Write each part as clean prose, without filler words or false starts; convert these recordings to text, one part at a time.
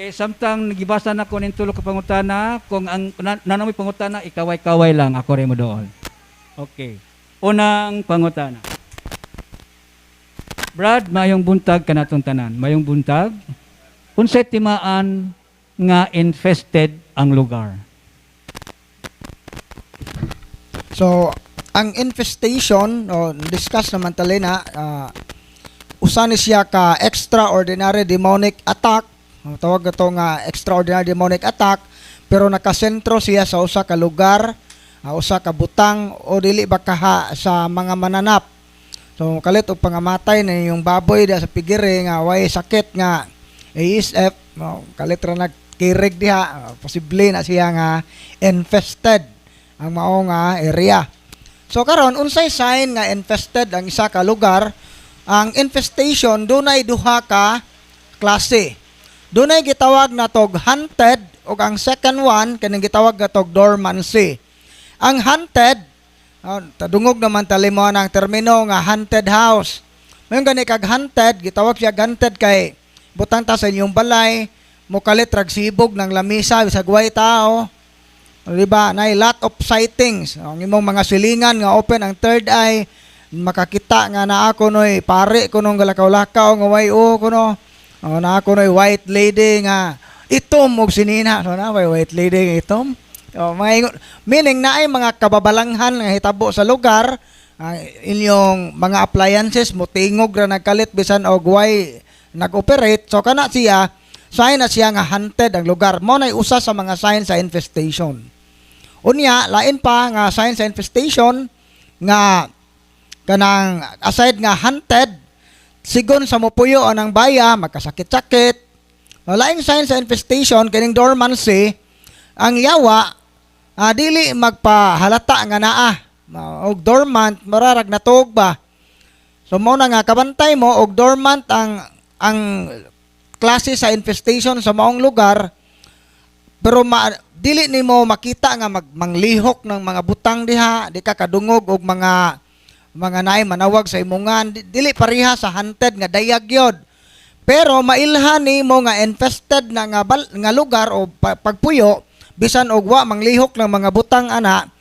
Okay, samtang nagibasa na ko ng tulo ka pangutana, kung ang nanamoy pangutana, ikaway-kaway lang ako rin mo doon. Okay. Unang pangutana. Brad, mayong buntag kanatong tanan. Mayong buntag. Unsay timaan nga infested ang lugar? So, ang infestation, discuss naman tali na, usa ni siya ka extraordinary demonic attack. Tawag ito nga extraordinary demonic attack, pero nakasentro siya sa usa ka lugar, usa ka butang o dili ba kaha sa mga mananap. So kalit og pangamatay na yung baboy da sa pigiri nga way sakit nga ASF, kalit ra nagkirig diha, posible na siya nga infested ang mao nga area. So karon unsay sign nga infested ang isa ka lugar? Ang infestation dunay duha ka klase. Dunay gitawag na tog hunted ug ang second one kaning gitawag na tog dormancy. Ang hunted, tadungog naman talimo ng termino nga haunted house. Mayon gani kag hunted, gitawag siya hunted kay butang ta sa inyong balay, mukalit rag sibog ng lamisa bisag way tao. Diba? Nay lot of sightings. Ang imong mga silingan nga open ang third eye, makakita nga na ako noy pare ko nung galakaw-lakaw nga way kuno. Na ako noy white lady nga itom og sinina. So na white lady nga itom. Meaning na ay mga kababalanghan nga hitabo sa lugar, inyong mga appliances mo tingog ra nagkalit bisan og way nag-operate. So kana siya, sign na siya nga haunted ang lugar. Mo nay usa sa mga sign sa infestation. Unya, lain pa nga sign sa infestation nga kanang aside nga haunted, sigon sa mopuyo anang baya, magkasakit-sakit. Laing sign sa infestation kining dormancy, ang yawa dili magpahalata nga naa og dormant mararag natog ba. So mo na nga kabantay mo og dormant ang klase sa infestation sa maong lugar, pero dili nimo makita nga manglihok ng mga butang diha, di ka kadungog og mga naay manawag sa imungan, dili pareha sa hunted nga dayag yod. Pero mailhan nimo nga infested na nga lugar o pagpuyo bisan og wa manglihok ng mga butang ana,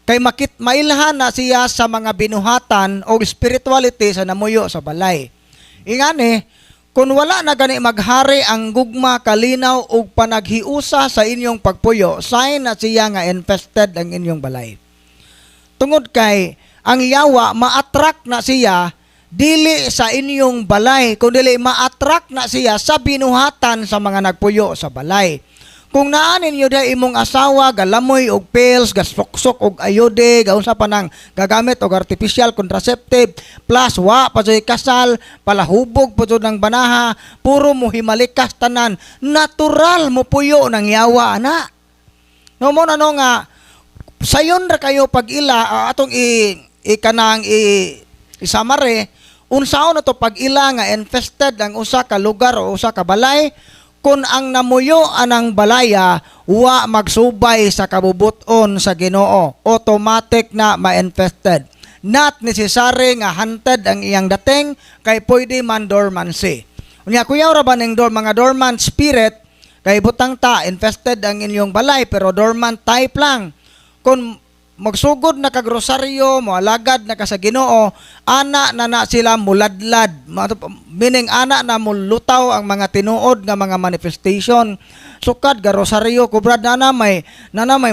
kay mailhan na siya sa mga binuhatan o spirituality sa namuyo sa balay. Ingani, kung wala na gani maghari ang gugma, kalinaw o panaghiusa sa inyong pagpuyo, sign na siya nga infested ang inyong balay. Tungod kay ang yawa ma-attract na siya dili sa inyong balay, kundi ma-attract na siya sa binuhatan sa mga nagpuyo sa balay. Kung naanin nyo da imong asawa, galamoy og pills, gasok-sok og ayode, gaunsa pa nang gagamit og artificial contraceptive, plus wa pa joy kasal, palahubog pa joy ng banaha, puro mo himalikas tanan, natural mo puyo ng yawa na. No mo na no nga, sayon ra kayo pag ila, atong isamare, unsaon na to pag ila nga infested ang usa ka lugar o usa ka balay, kung ang namuyo anang balaya, wa magsubay sa kabubuton sa Ginoo, automatic na ma-infested. Not necessary nga hunted ang iyang dating, kay pwede man dormancy. Unya kuyaw ra ba ning mga dormant spirit, kay butang ta infested ang inyong balay pero dormant type lang. Kung magsugod na kagrosaryo, moalagad na ka sa Ginoo, ana na sila muladlad. Meaning ana na mulutaw ang mga tinuod nga mga manifestation. Sukad ga rosaryo kubrad na may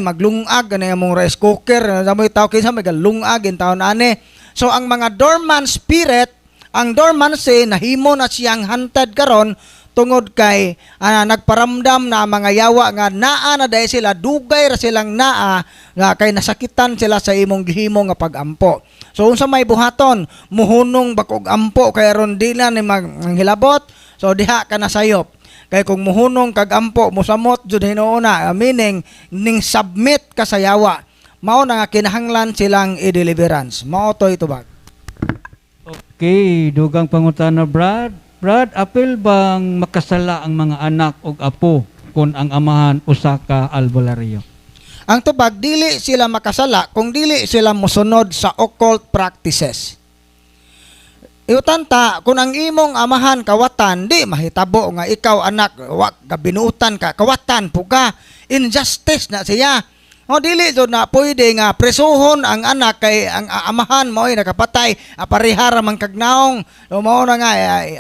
maglungag kanay among rice cooker, na may taw kinsa may galungag in taon ani. So ang mga dormant spirit, ang dormancy nahimo na siyang hunted karon tungod kay nagparamdam na mga yawa nga naa na dahil sila, dugay ra silang naa nga kay nasakitan sila sa imong gihimo nga pagampo. So unsa may buhaton, muhunong bakog ampo kay aron di na ni manghilabot, so diha ka na sayop. Kay kung muhunong kag ampo mosamot jud hinuuna, meaning ning submit ka sa yawa, mao na nga kinahanglan silang i-deliverance. Mao to itubag. Okay, dugang pangutana Brad. Brad, apil bang makasala ang mga anak o apo kung ang amahan usa ka albularyo? Ang tubag, dili sila makasala kung dili sila mosunod sa occult practices. Iutanta, kung ang imong amahan kawatan, di mahitabo nga ikaw anak, wa ka binuutan ka, kawatan po ka, injustice na siya. O dili do na pwede nga presuhon ang anak kay ang amahan mo ay nakapatay, aparihara man kagnaong, o mao na nga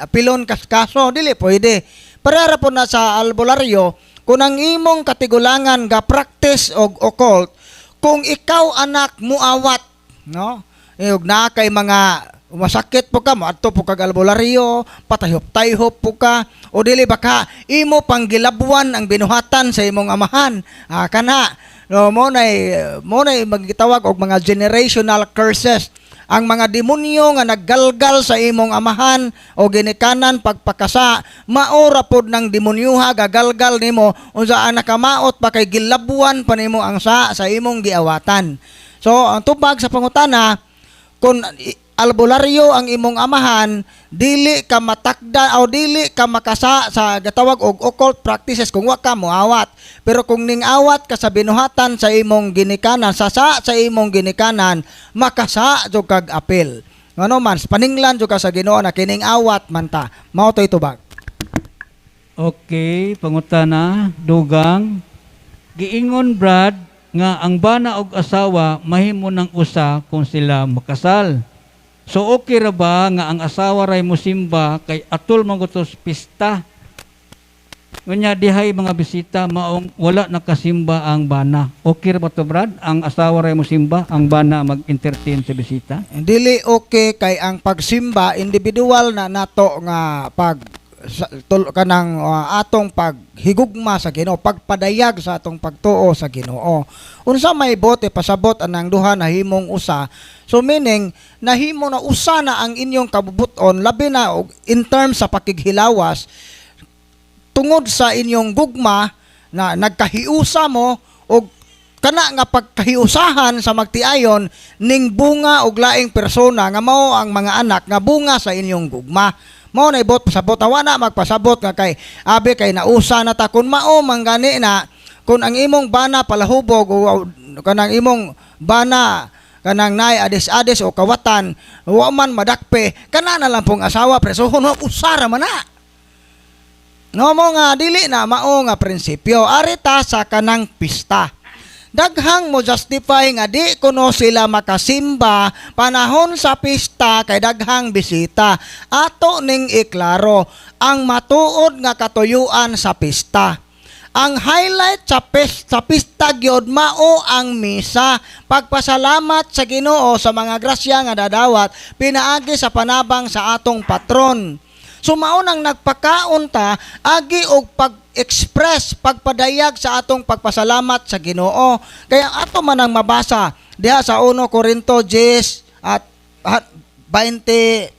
apilon kas kaso, dili pwede. Parehara po na sa albularyo, kung ang imong katigulangan ga practice og occult, kung ikaw anak muawat, no? Ug na kay mga masakit po ka, maadto po kag albularyo, patayhop-tayhop po ka, o dili baka imo panggilabuan ang binuhatan sa imong amahan. Kana, no, mo nay magitawag og mga generational curses. Ang mga demonyo nga naggalgal sa imong amahan o ginikanan pagpakasa, maora pod ng demonyuha gagalgal nimo unsa ang nakamaot pa kay gilabuan pa nimo ang sa imong giawatan. So, ang tubag sa pangutana, kung albularyo ang imong amahan, dili ka matakda o dili ka makasa sa gatawag og occult practices kung wa ka moawat. Pero kung ning awat ka sa binuhatan sa imong ginikanan, sa imong ginikanan, makasa jud kag apil. Ngano man, paninglan jud ka sa Ginoo na kining awat man ta. Mao toy tubag. Okay, pangutana, dugang. Giingon Brad nga ang bana og asawa mahimo ng usa kung sila makasal. So okay ra ba nga ang asawa ray mosimba kay atul man gutos pista? Unya dihay mga bisita maong wala nakasimba ang bana. Okay ra ba to Brad? Ang asawa ray mosimba, ang bana mag-entertain sa bisita? Dili okay kay ang pagsimba individual na nato nga kanang atong paghigugma sa Ginoo, pagpadayag sa atong pagtuo sa Ginoo. Unsa may bote pasabot anang duha nahimong usa. So meaning nahimo na usa na ang inyong kabubuton labi na in terms sa pakighilawas tungod sa inyong gugma na nagkahiusa mo og kana nga pagkahiusahan sa magtiayon ning bunga og laing persona nga mao ang mga anak nga bunga sa inyong gugma. Mao na ibot pasabot awa na magpasabot nga kay abi kay nausa na ta kun mao manggani na kun ang imong bana palahubog o kanang imong bana kanang nay ades-ades o kawatan wa man madakpe kana na lang pong asawa preso no usara man na. No mo nga dili na mao nga prinsipyo arita sa kanang pista. Daghang mo justify nga di kuno sila makasimba panahon sa pista kay daghang bisita. Ato ning iklaro ang matuod nga katuyuan sa pista. Ang highlight sa pista gyud mao ang misa, pagpasalamat sa Ginoo sa mga grasya nga dadawat pinaagi sa panabang sa atong patron. So mao nang nagpakaon ta agi og pag-express, pagpadayag sa atong pagpasalamat sa Ginoo. Kaya ato man ang mabasa diha sa 1 Corinto 10 at 20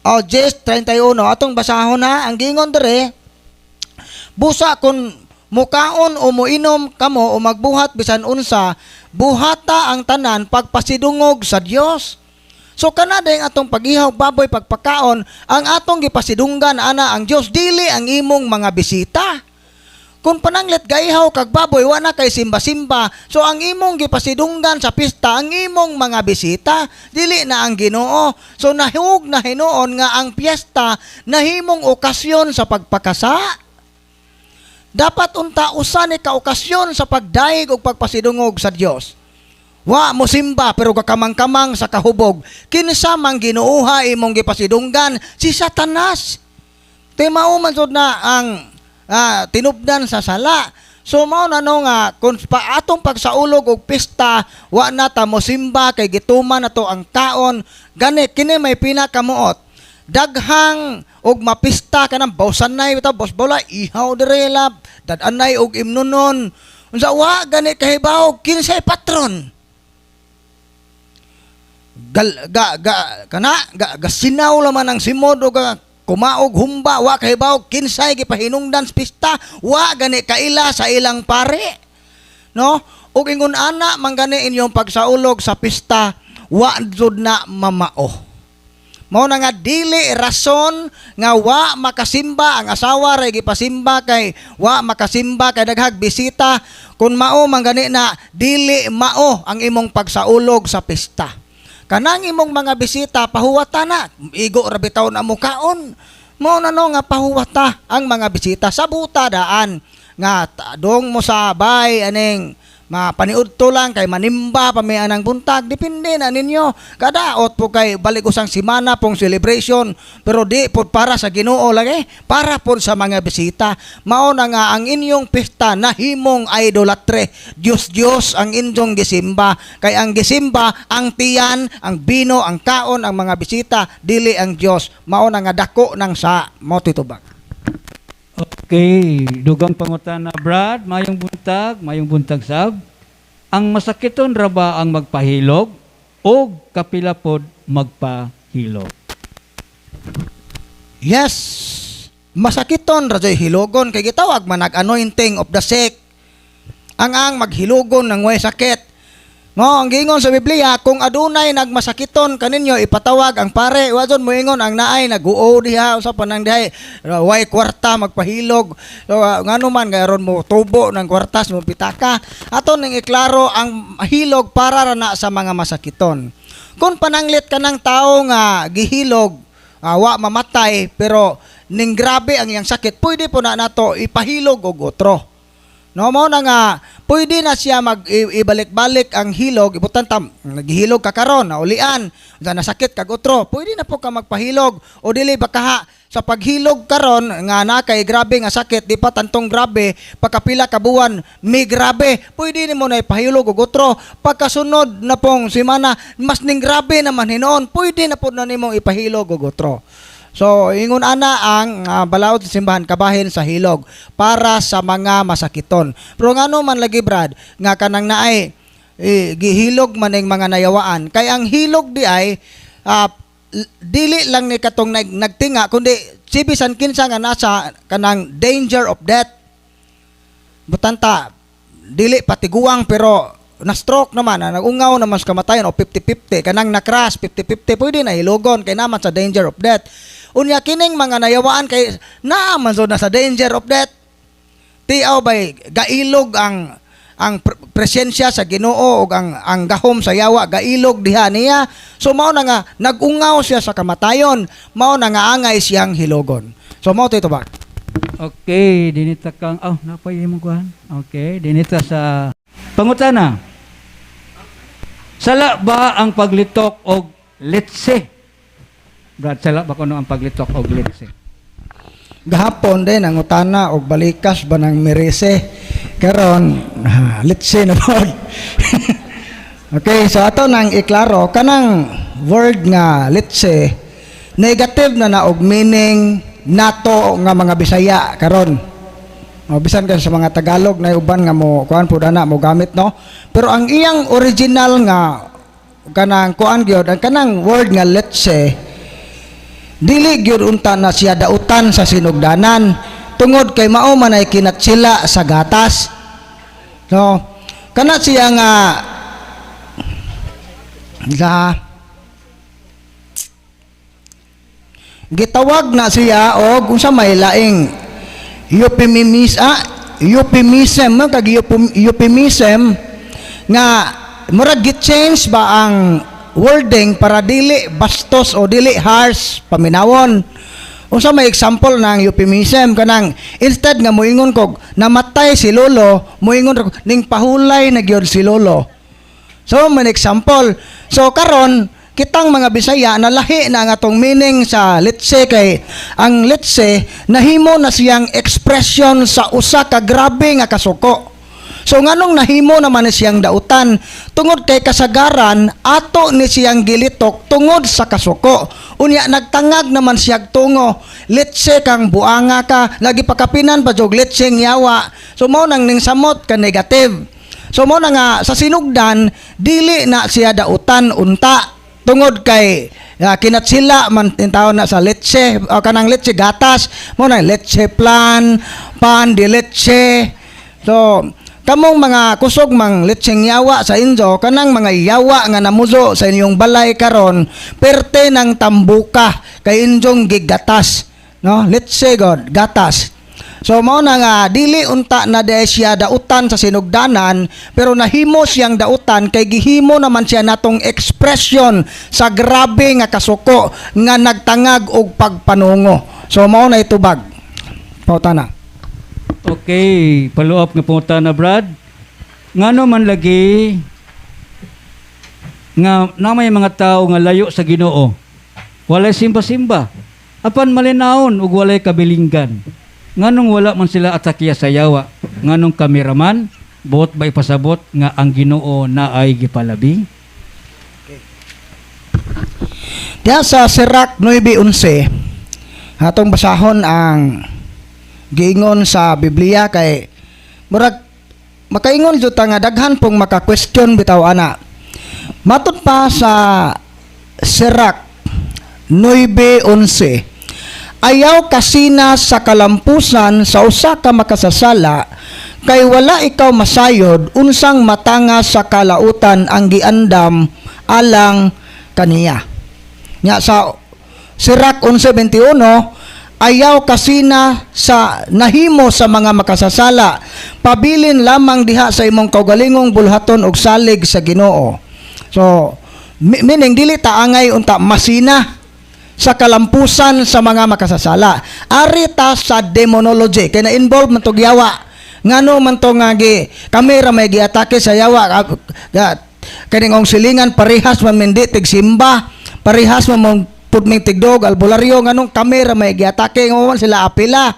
10:31 atong basahon na ang gingon dire. Busa kun mukaon o muinom kamo o magbuhat bisan unsa, buhata ang tanan pagpasidungog sa Dios. So kana dayang atong paghihaw baboy pagpakaon, ang atong gipasidunggan ana ang Dios dili ang imong mga bisita. Kung pananglit gaihaw kag baboy wa na kay simba-simba, so ang imong gipasidunggan sa pista ang imong mga bisita, dili na ang Ginoo. So nahug na hinuon nga ang piyesta nahimong okasyon sa pagpakasa. Dapat unta usa ni ka okasyon sa pagdaig ug pagpasidungog sa Dios. Wa mo simba pero kakamang-kamang sa kahubog. Kinsa man ginuuha imong gipasidunggan si Satanas. Timao man jud na ang tinubdan sa sala. So mao na no nga kun atong pagsaulog og pista wa na ta mo simba kay gituman nato ang kaon. Gani kini may pinakamuot. Daghang og mapista kanang bawsanay bitaw bos bola ihaw dire lab dadanay og imnunon. Unsa wa gani kahibaw kinsay patron. Gasinaw laman ang simodo ga kumaog humba wa kahibaw kinsay gipahinungdan sa pista wa gani kaila sa ilang pare no ug ingon ana manggani inyong pagsaulog sa pista wa jud na mamao mao na nga dili rason nga wa makasimba ang asawa ray gipasimba kay wa makasimba kay daghag bisita kun mao manggani na dili mao ang imong pagsaulog sa pista. kanang imong mga bisita pahuwata na, igo ra bitaw na mukaon. Mo na no nga pahuwata ang mga bisita sa buta daan nga dong mo sa bay aning mapaniudto lang kay manimba pamian ng buntag, depende na ninyo. Kadaot po kay balik usang semana pong celebration, pero di po para sa Ginoo lagi, para po sa mga bisita. Mao na nga ang inyong pista nahimong idolatre, Diyos ang inyong gisimba. Kay ang gisimba ang tiyan, ang bino, ang kaon, ang mga bisita, dili ang Dios. Mao na nga dako ng sa mo titubag. Okay, dugang pangutana Brad, mayong buntag sab. Ang masakiton ra ba ang magpahilog o kapila pod magpahilog? Yes, masakiton ra jay hilogon kay gitawag man anointing of the sick. Ang maghilogon ng way sakit. No, ang gingon sa Biblia, kung adunay nagmasakiton kaninyo ipatawag ang pare, wadon mo ingon ang naay naguo diha usa pa nang dihay way kwarta magpahilog. So ngano man gayron mo tubo ng kwartas mo pitaka. Aton ning iklaro ang hilog para ra na sa mga masakiton. Kung pananglit ka ng tao nga gihilog, wa mamatay pero ning grabe ang iyang sakit, pwede po na nato ipahilog og otro. No mo na nga pwede na siya ibalik-balik ang hilog, ibutan tam naghihilog ka karon, naulian, nasakit kag otro, pwede na po ka magpahilog o dili baka sa paghilog karon nga na kay grabe nga sakit, di pa tantong grabe, pagkapila ka buwan may grabe, pwede nimo na ipahilog og otro. Pagkasunod na pong semana mas ning grabe naman hinoon, pwede na po na nimo ipahilog og otro. So, ingon ana ang balaod sa simbahan kabahin sa hilog para sa mga masakiton. Pero ngano man lagi Brad, nga kanang naay gihilog man ning mga nayawaan. Kay ang hilog di ay dili lang ni katong nagtinga kundi sibisan kinsa nga nasa kanang danger of death. Butanta dili patiguang pero na-stroke naman, nagungaw naman sa kamatayan o 50-50, kanang na-crash 50-50, pwede na hilogon kay naman sa danger of death. Unya kining mga nayawaan kay naman so na sa danger of death. Tiaw bay gailog ang presensya sa Ginoo ug ang gahom sa yawa gailog diha niya. So mao na nga nagungaw siya sa kamatayon, mao na nga angay siyang hilogon. So mao ito ba? Okay, dinita kang napay mo kuan. Okay, dinita sa pangutana. Sala ba ang paglitok og letse? Brad, sala ba kuno ang paglitok og letse? Gahapon din ang utana og balikas ba ng mirese. Karon letse na po. Okay, so ato nang iklaro kanang word nga letse negative na og meaning nato nga mga Bisaya karon. Bisan ka sa mga Tagalog na uban nga mo kuan pud ana mo gamit no. Pero ang iyang original nga kanang kuan gyud ang kanang word nga letse dili gyud unta na siya dautan sa sinugdanan tungod kay mao man ay kinatsila sa gatas. No. Kana siya nga gitawag na siya og unsa may laing euphemism nga murag gi-change ba ang wording para dili bastos o dili harsh paminawon. Unsa may example ng euphemism kanang instead nga moingon kog namatay si lolo, moingon kog ning pahulay na gyud si lolo. So man example. So karon kitang mga Bisaya nalahi na ang atong meaning sa letse kay ang letse nahimo na siyang expression sa usa ka grabe nga kasuko. So nganong nahimo naman ni siyang dautan tungod kay kasagaran ato ni siyang gilitok tungod sa kasuko. Unya nagtangag naman siyag tungo, letse kang buanga ka, lagi pakapinan pa jog letseng yawa. So mao nang ning samot ka negative. So mao na nga sa sinugdan dili na siya dautan unta tungod kay kinatsila man tintaw na sa letse o kanang letse gatas mo na letse plan pan di letse. So kamong mga kusog mang letseng yawa sa inyo kanang mga yawa nga namuzo sa inyong balay karon perte ng tambuka kay inyong gigatas no letse god gatas. So mao na nga dili unta na dahil siya dautan sa sinugdanan, pero nahimo siyang dautan kay gihimo naman siya natong expression sa grabe nga kasuko nga nagtangag og pagpanungo. So mao na itubag. Pautana. Okay, follow up nga punta na Brad. Ngano man lagi nga na may mga tao nga layo sa Ginoo. Walay simba-simba. Apan malinawon ug walay kabilinggan. Nganong wala man sila atakiya sa yawa? Nganong kameraman buot ba ipasabot nga ang Ginoo na ay gipalabi? Diya sa Sirach 9:11 atong basahon ang giingon sa Biblia kay murag makaingon jud ta nga daghan pong maka-question bitaw ana. Matud pa sa Sirach 9:11, ayaw kasina sa kalampusan sa usa ka makasasala kay wala ikaw masayod unsang matanga sa kalautan ang giandam alang kaniya. Nya sa Sirach 11:21, ayaw kasina sa nahimo sa mga makasasala, pabilin lamang diha sa imong kaugalingong bulhaton og salig sa Ginoo. So meaning dili ta angay unta masina sa kalampusan sa mga makasasala. Ari ta sa demonology kay na-involve man tog yawa. Ngano man to nga kamera may giatake sa yawa kaning ong silingan parehas man mindi tig simba, parehas man mong pudming tigdog albularyo nganong kamera may giatake ngawon sila apila.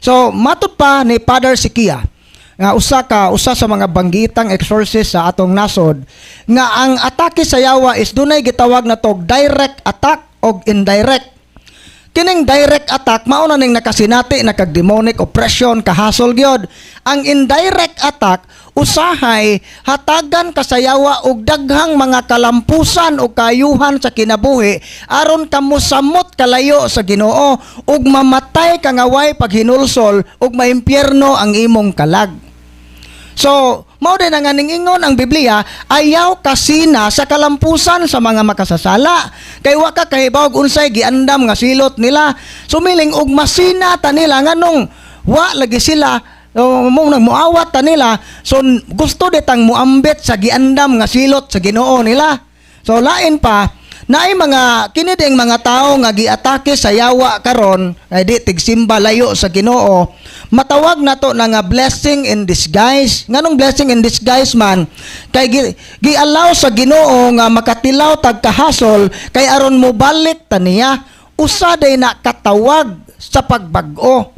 So matud pa ni Father Sikia nga usa sa mga banggitang exorcist sa atong nasod nga ang atake sa yawa is dunay gitawag na tog direct attack og indirect. Kining direct attack mao na ning nakasinati na kag demonic oppression kahasol gyud. Ang indirect attack usahay hatagan kasayawa og daghang mga kalampusan o kayuhan sa kinabuhi aron kamo samot kalayo sa Ginoo ug mamatay ka nga way paghinulsol ug maimpyerno ang imong kalag. So, mao din nga ningingon ang Biblia, ayaw kasina sa kalampusan sa mga makasasala. Kay wa ka kahibaw unsay giandam nga silot nila. Sumiling og masina ta nila nganong wa lagi sila mo nagmuawat ta nila. So gusto ditang muambit sa giandam nga silot sa Ginoo nila. So lain pa naay mga kiniding mga tao nga giatake sa yawa karon ay di tigsimba layo sa Ginoo. Matawag na to na nga blessing in disguise. Nganong blessing in disguise man? Kay gi-allow sa Ginoo nga makatilaw tag kahasol kay aron mo balik ta niya. Usa day na katawag sa pagbag-o.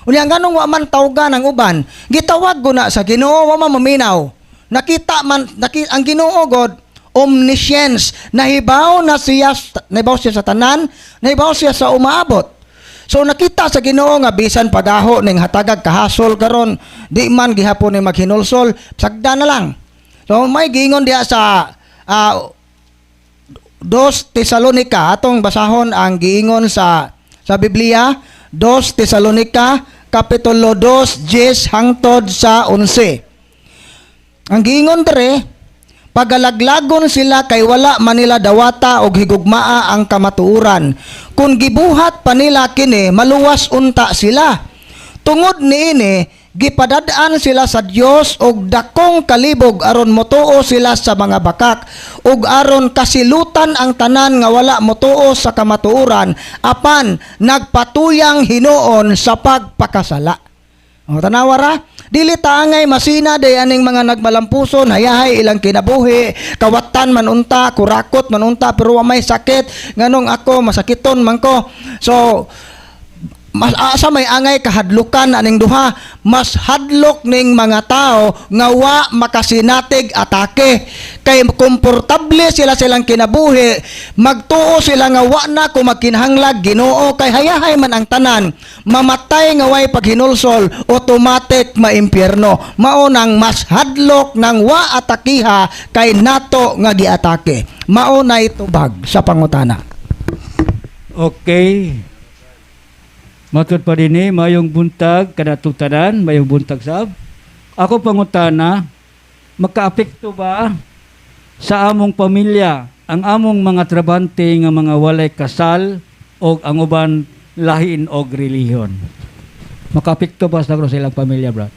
Unya nganong wa man tawgan ang uban? Gitawag ko na sa Ginoo wa man maminaw. Nakita man ang Ginoo God omniscience. Nahibaw siya sa tanan, nahibaw siya sa umaabot. So nakita sa Ginoo nga bisan pagaho ning hatagag kahasol karon di man gihapon ni maghinulsol sagda na lang. So may gingon diha sa 2 Tesalonica atong basahon ang giingon sa Biblia 2 Tesalonica kapitulo 2 10 hangtod sa 11. Ang giingon dere pagalaglagon sila kay wala manila dawata og higugmaa ang kamatuoran. Kung gibuhat pa nila kini, maluwas unta sila. Tungod niini, gipadadaan sila sa Dios og dakong kalibog aron motuo sila sa mga bakak ug aron kasilutan ang tanan nga wala motuo sa kamatuoran apan nagpatuyang hinuon sa pagpakasala. O tanawara, dili taangay masina day aning mga nagmalampuson, hayahay ilang kinabuhi, kawatan man unta, kurakot man unta, pero wa may sakit, nganong ako masakiton man ko. So mas asa may angay kahadlukan aning duha, mas hadlok ning mga tao nga wa makasinatig atake kay komportable sila silang kinabuhi, magtuo sila nga wa na ko magkinahanglag Ginoo kay hayahay man ang tanan, mamatay nga way paghinulsol, automatic maimpyerno. Mao nang mas hadlok nang wa atakiha kay nato nga giatake. Mao na itubag sa pangutana. Okay. Matod pa din mayong buntag kada tutanan, mayong buntag sab. Ako pangutana, makaapekto ba sa among pamilya ang among mga trabante nga mga walay kasal o ang uban lahin og relihiyon? Makapikto ba sa ilang pamilya, Brad?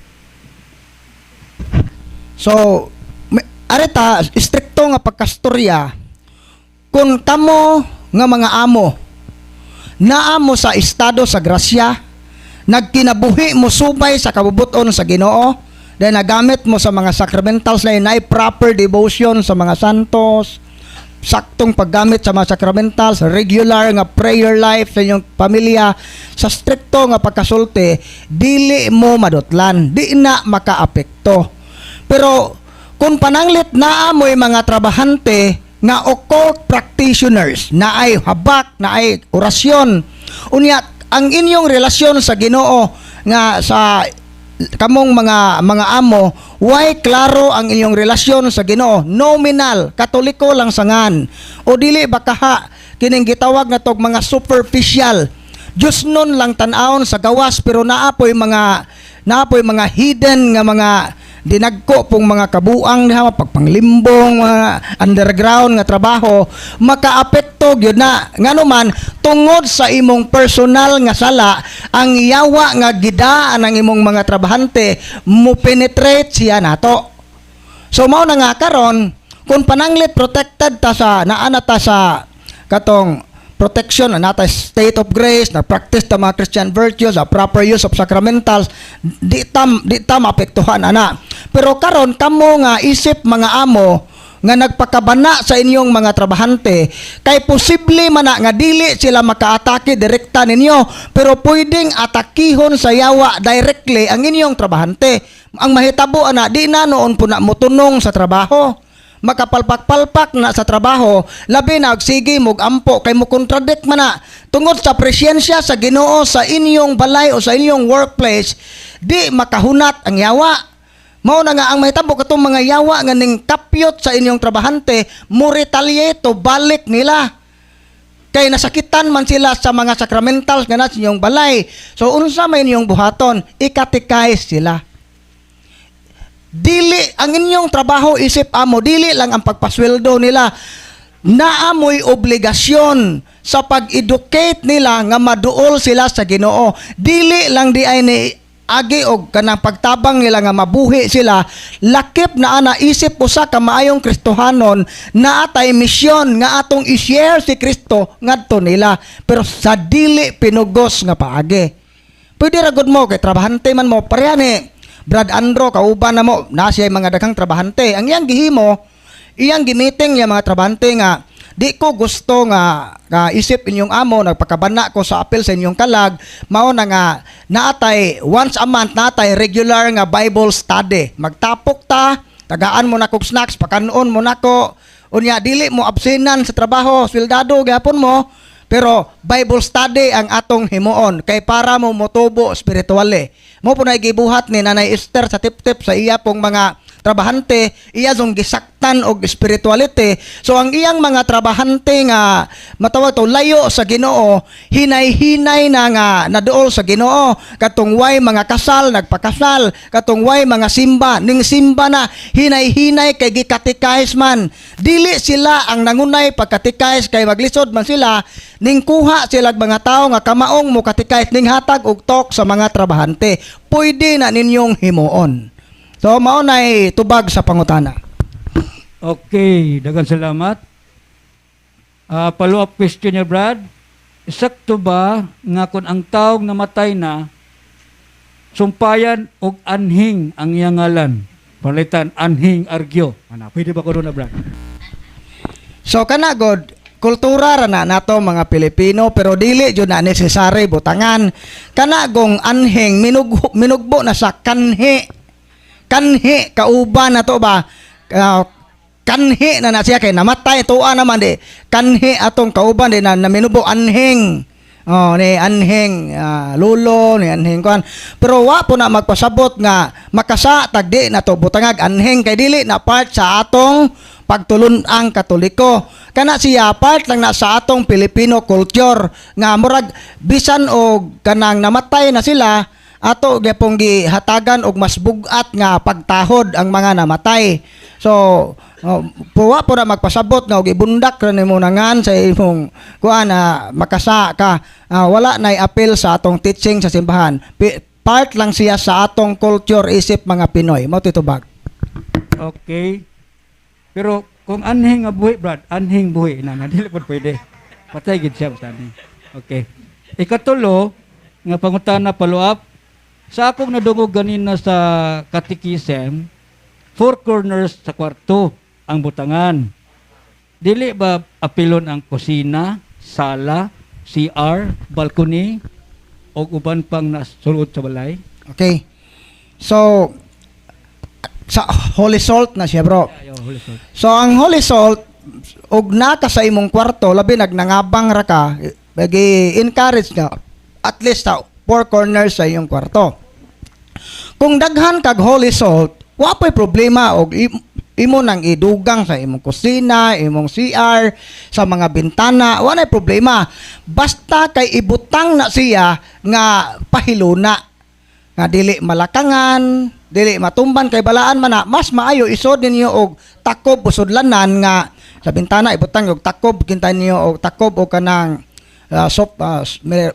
So, areta, stricto nga pagkastorya, kung kamo nga mga amo, naamo sa estado sa grasya, nagkinabuhi mo subay sa kabubuton sa Ginoo, dahil nagamit mo sa mga sacramentals na proper devotion sa mga santos, saktong paggamit sa mga sacramentals, regular nga prayer life sa inyong pamilya, sa stricto nga pagkasulti, dili mo madutlan, di na makaapekto. Pero kung pananglit na amoy mga trabahante nga occult practitioners, na ay habak, na ay orasyon, unya ang inyong relasyon sa Ginoo nga sa kamong mga amo, why klaro ang inyong relasyon sa Ginoo, nominal, katoliko lang sangan, o dili bakaha kining gitawag na tog mga superficial, Diyos nun lang tan-aon sa gawas, pero naapoy mga hidden nga mga dinagko pong mga kabuang diha, pagpanglimbong, mga underground nga trabaho, makaapekto gyud na nganuman tungod sa imong personal nga sala, ang yawa nga gidaan ng imong mga trabahante mo penetrate siya nato. So mao na nga karon, kung pananglit protected ta sa naana ta sa katong protection, nata state of grace, na practice ta mga Christian virtues, a proper use of sacramentals, di ta maapektuhan ana. Pero karon kamo nga isip mga amo nga nagpakabana sa inyong mga trabahante, kay posible man na nga dili sila makaatake direkta ninyo, pero pwedeng atakihon sa yawa directly ang inyong trabahante. Ang mahitabo ana, di na noon po na mutunong sa trabaho, makapalpak-palpak na sa trabaho, labi na sige mog ampo kay mo contradict man na tungod sa presensya sa Ginoo sa inyong balay o sa inyong workplace, di makahunat ang yawa. Mao na nga ang mahitabo katong mga yawa nga ning kapyot sa inyong trabahante, mo retaliate o balik nila. Kay nasakitan man sila sa mga sacramentals nga nasa inyong balay. So unsa may inyong buhaton? Ikatikais sila. Dili ang inyong trabaho isip amo, dili lang ang pagpasweldo nila, naamoy obligasyon sa pag-educate nila nga maduol sila sa Ginoo. Dili lang di ay ni agi og kanang pagtabang nila nga mabuhi sila, lakip na ana isip usa ka maayong Kristohanon na atay misyon nga atong i-share si Kristo ngadto nila, pero sa dili pinugos nga paagi. Pwede ra gud mo kay trabahante man mo pareha ni Brad Andro, kauban na mo, nasiya mga daghang trabahante. Ang iyang gihimo, iyang gimiting yung mga trabahante nga, di ko gusto nga isip inyong amo, nagpakabana ko sa apel sa inyong kalag, mao na nga, naatay, once a month, naatay regular nga Bible study. Magtapok ta, tagaan mo na kog snacks, pakanon mo na ko, unya, dili mo absenan sa trabaho, swildado, gapon mo, pero Bible study ang atong himuon kay para mo motubo spiritually. Mo po na gibuhat ni Nanay Esther sa tip-tip sa iya pong mga trabahante, iya zong gisaktan og spirituality. So ang iyang mga trabahante nga matawag to layo sa Ginoo, hinay-hinay na nga naduol sa Ginoo. Katong way mga kasal nagpakasal, katong way mga simba ning simba na hinay-hinay kay gikatikais man. Dili sila ang nangunay pagkatikais kay maglisod man sila ning kuha sila mga tao nga kamaong mo katikais ning hatag og tok sa mga trabahante. Pwede na ninyong himuon. So, maunay tubag sa pangutana. Okay, daghang salamat. Follow-up question niya, Brad. Sakto ba nga kung ang taong namatay na, sumpayan og anhing ang iyang ngalan? Palitan, anhing argyo. Pwede ba ko doon na, Brad? So, kanagod, kultura ra na nato mga Pilipino, pero dili jud na necessary butangan. Kanagong anhing, minugbo na sa kanhi kauban na to ba, kanhi na siya kay namatay tuwa naman di kanhi atong kauban di na minubo anhing ni anhing lulo ni anhing kuan, pero wa po na magpasabot nga makasa tagdi na to butangag anhing kay dili na part sa atong pagtulun-ang Katoliko. Kana siya part lang na sa atong Filipino culture nga murag bisan og kanang namatay na sila ato gyapong gihatagan og mas bugat nga pagtahod ang mga namatay. So puwa po na magpasabot nga og ibundak ra nimo nangan sa imong kuan na makasa ka, wala nay appeal sa atong teaching sa simbahan. part lang siya sa atong culture isip mga Pinoy. Mao titubag. Okay. Pero kung anhing nga buhi, Brad, anhing buhi na dili pod pwede. Patay gid siya basta ni. Okay. Ikatulo nga pangutana follow up. Sa akong nadungog ganina sa katikisem, four corners sa kwarto ang butangan. Dili ba apilon ang kusina, sala, CR, balcony o uban pang nasulod sa balay? Okay. So sa Holy Salt na siya, bro. Ayaw, Holy Salt. So ang Holy Salt og naka sa imong kwarto labi nagnangabang ra ka, encourage nga at least sa four corners sa iyong kwarto. Kung daghan kag Holy Salt, wa pay problema og imo nang idugang sa imong kusina, imong CR, sa mga bintana, wa nay problema. Basta kay ibutang na siya nga pahiluna. Nga dili malakangan, dili matumban kay balaan man na, mas maayo isod ninyo og takob usodlanan nga sa bintana ibutang og takob kintay niyo og takob o kanang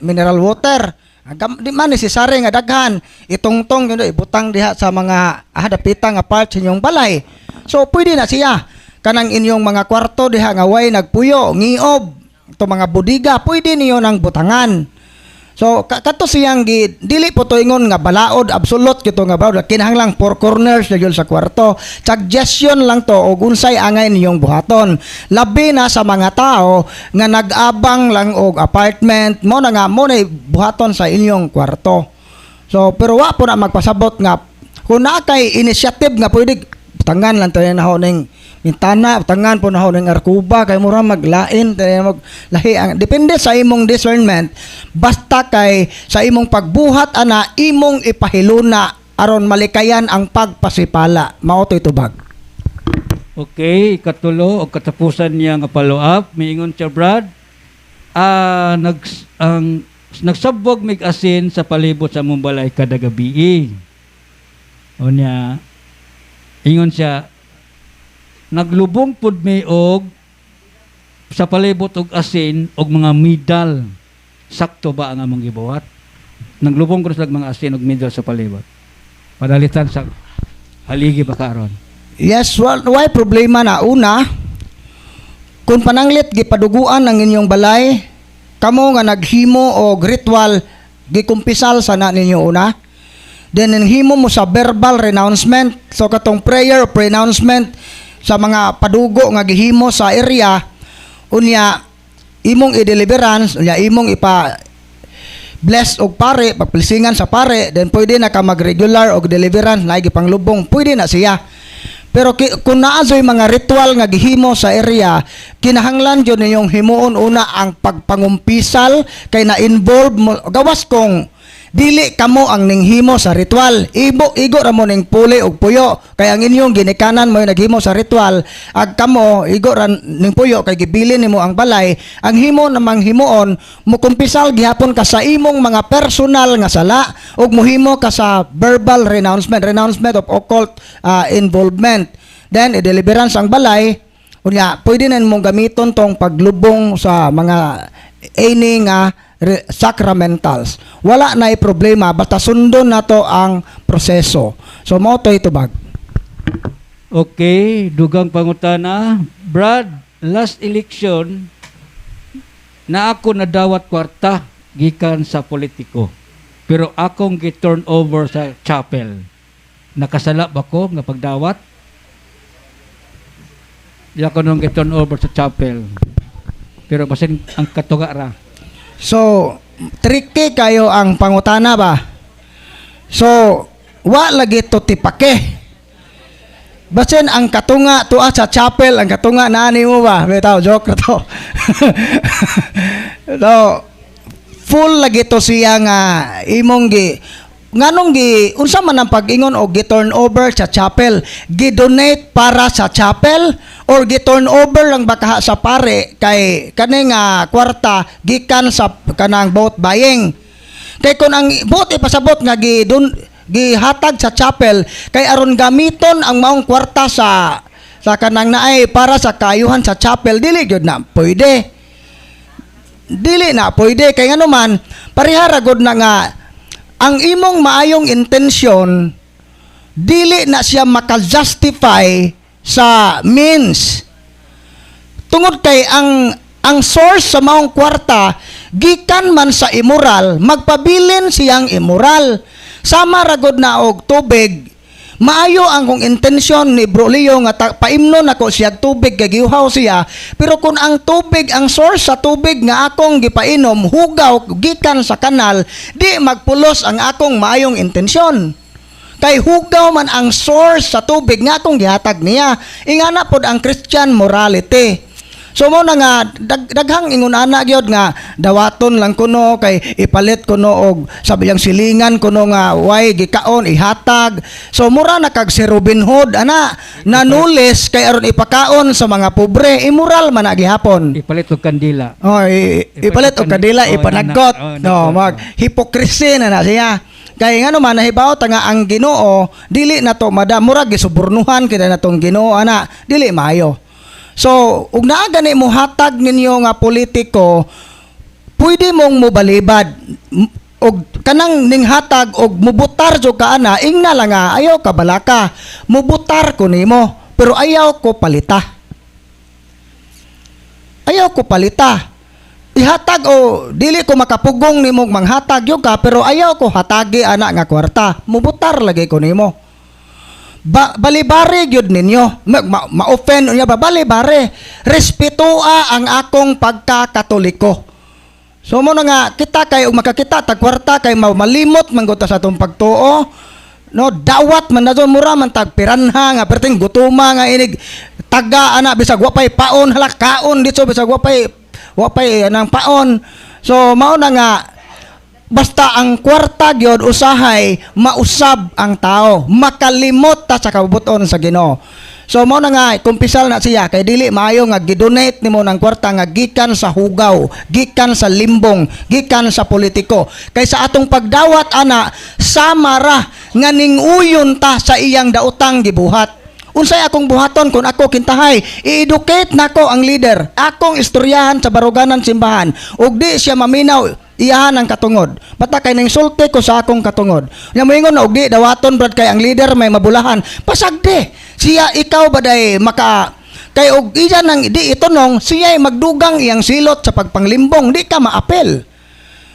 mineral water. Di man necessary nga daghan itongtong yun ibutang diha sa mga hadapita nga part sa inyong balay. So pwede na siya kanang inyong mga kwarto diha nga way nagpuyo, ngiob, to mga budiga, pwede niyo nang butangan. So kato siyang dili po to ingon nga balaod absolute kito nga bawd kinahanglang four corners na yun sa kwarto. Suggestion lang to og unsay angay ninyong buhaton. Labi na sa mga tao nga nag-abang lang og apartment mo na nga mo na buhaton sa inyong kwarto. So pero wa po na magpasabot nga kung na kay initiative nga pwede tangan lang tayo na honing bintana, tangan po na honing arkuba kay mura maglain tayo maglahi ang depende sa imong discernment basta kay sa imong pagbuhat ana imong ipahiluna aron malikayan ang pagpasipala. Mao toy tubag. Okay, ikatulo o katapusan niya nga follow up, miingon siya Brad. Nagsabwag mig asin sa palibot sa mong balay kada gabi. O niya, ingon siya, naglubong pud mi og sa palibot og asin og mga midal. Sakto ba ang among gibuhat? Naglubong ko sa mga asin og midal sa palibot. Padalitan sa haligi ba karon? Yes, why problema na una kung pananglit gipaduguan ang inyong balay kamo nga naghimo og ritual gikumpisal sana ninyo una. Then himo mo sa verbal renouncement. So katong prayer of renouncement sa mga padugo nga gihimo sa area unya imong i-deliverance unya imong ipa bless og pare pagpilsingan sa pare then pwede na ka mag-regular og deliverance na gipanglubong pwede na siya. Pero kung naazoy mga ritual nga gihimo sa area, kinahanglan jud ninyong himuon una ang pagpangumpisal kay na-involve mo gawas kong dili kamo ang ninghimo sa ritual. Igo ra mo ning puli og puyo kay ang inyong ginikanan mo naghimo sa ritual ag kamo igo ra ning puyo kay gibilin nimo ang balay. Ang himo namang himuon mo kumpisal gihapon ka sa imong mga personal nga sala ug mohimo ka sa verbal renouncement of occult involvement. Then i-deliverance ang balay unya pwede na mong gamiton tong paglubong sa mga any nga sacramentals. Wala na problema basta sundon nato ang proseso. So mao toy tubag. Okay, dugang pangutana. Brad, last election na ako nadawat kwarta gikan sa politiko. Pero akong gi-turn over sa chapel. Nakasala ba ko nga pagdawat? Di ako nung gi-turn over sa chapel. Pero basin ang katuga ra. So, tricky kayo ang pangutana ba? So, wa lagi to tipake. Basin ang katunga tuwa sa chapel, ang katunga naani mo ba? Bitaw, joke na to. So, full lagi to siya nga imong nganong unsa man ang pag-ingon o gi-turn over sa chapel, gi-donate para sa chapel or gi-turn over lang baka sa pare kay kaning kwarta gikan sa kanang vote buying. Kay kun ang vote ipasabot nga gihatag sa chapel kay aron gamiton ang maong kwarta sa kanang naay para sa kayuhan sa chapel dili gyud na pwede. Dili na pwede kay ngano man parihara gud na nga ang imong maayong intensyon dili na siya maka-justify sa means. Tungod kay ang source sa maong kwarta gikan man sa immoral, magpabilin siyang immoral. Sama ragod na og tubig. Maayo ang kong intensyon ni Bro Leo nga paimnon ako siya tubig kay giuhaw siya, pero kung ang tubig, ang source sa tubig nga akong gipainom hugaw gikan sa kanal, di magpulos ang akong maayong intensyon. Kay hugaw man ang source sa tubig nga akong gihatag niya. Ingana pod ang Christian morality. So mo na nga daghang ingon ana gyud nga dawaton lang kuno kay ipalit kuno og sabi yang silingan kuno nga way gikaon ihatag. So mura na kag si Robin Hood ana nanulis kay aron ipakaon sa mga pobre, immoral man na gihapon. Ipalit og kandila. Oh, ipalit og kadila ipanagot. No, nagot. mag hypocrisy na siya. Kay nga naman nahibaw ta nga ang Ginoo dili na to madam mura gisubornuhan kay natong Ginoo ana dili maayo. So, ug naa gani mo hatag ninyo nga politiko, pwede mong mobalibad og kanang ning hatag og mubutar jud ka ana, ingna lang nga ayaw ka balaka. Mubutar ko nimo, pero ayaw ko palita. Ayaw ko palita. Ihatag o dili ko makapugong nimo manghatag yo ka, pero ayaw ko hatagi ana nga kwarta. Mubutar lagi ko nimo. Balibare gyud ninyo ma-offend unya ba balibare respetua ang akong pagkakatoliko. So mo na nga kita kay ug makakita tag kwarta kay malimot man gud ta sa atong pagtuo no dawat man na mura man tag piranha nga perting gutuma nga inig taga ana bisag wa pay paon halakaon dito bisag wa pay anang paon. So mao na nga basta ang kwarta gyud usahay mausab ang tao, makalimot ta sa kabubuton sa Ginoo. So mao na nga kumpisal na siya kay dili maayo nga gidonate nimo ng kwarta nga gikan sa hugaw, gikan sa limbong, gikan sa politiko. Kay sa atong pagdawat ana samara nga ninguyon ta sa iyang daotang gibuhat. Unsay akong buhaton kung ako kintahay, i-educate nako ang leader, akong istoryahan sa baruganan simbahan, ug di siya maminaw iyahan ang katungod. Bata kay ningsulti ko sa akong katungod. Nya moingon na og di dawaton brad kay ang leader may mabulahan. Pasagde. Siya ikaw baday maka kay og iya nang di itunong siya ay magdugang iyang silot sa pagpanglimbong, di ka maapel.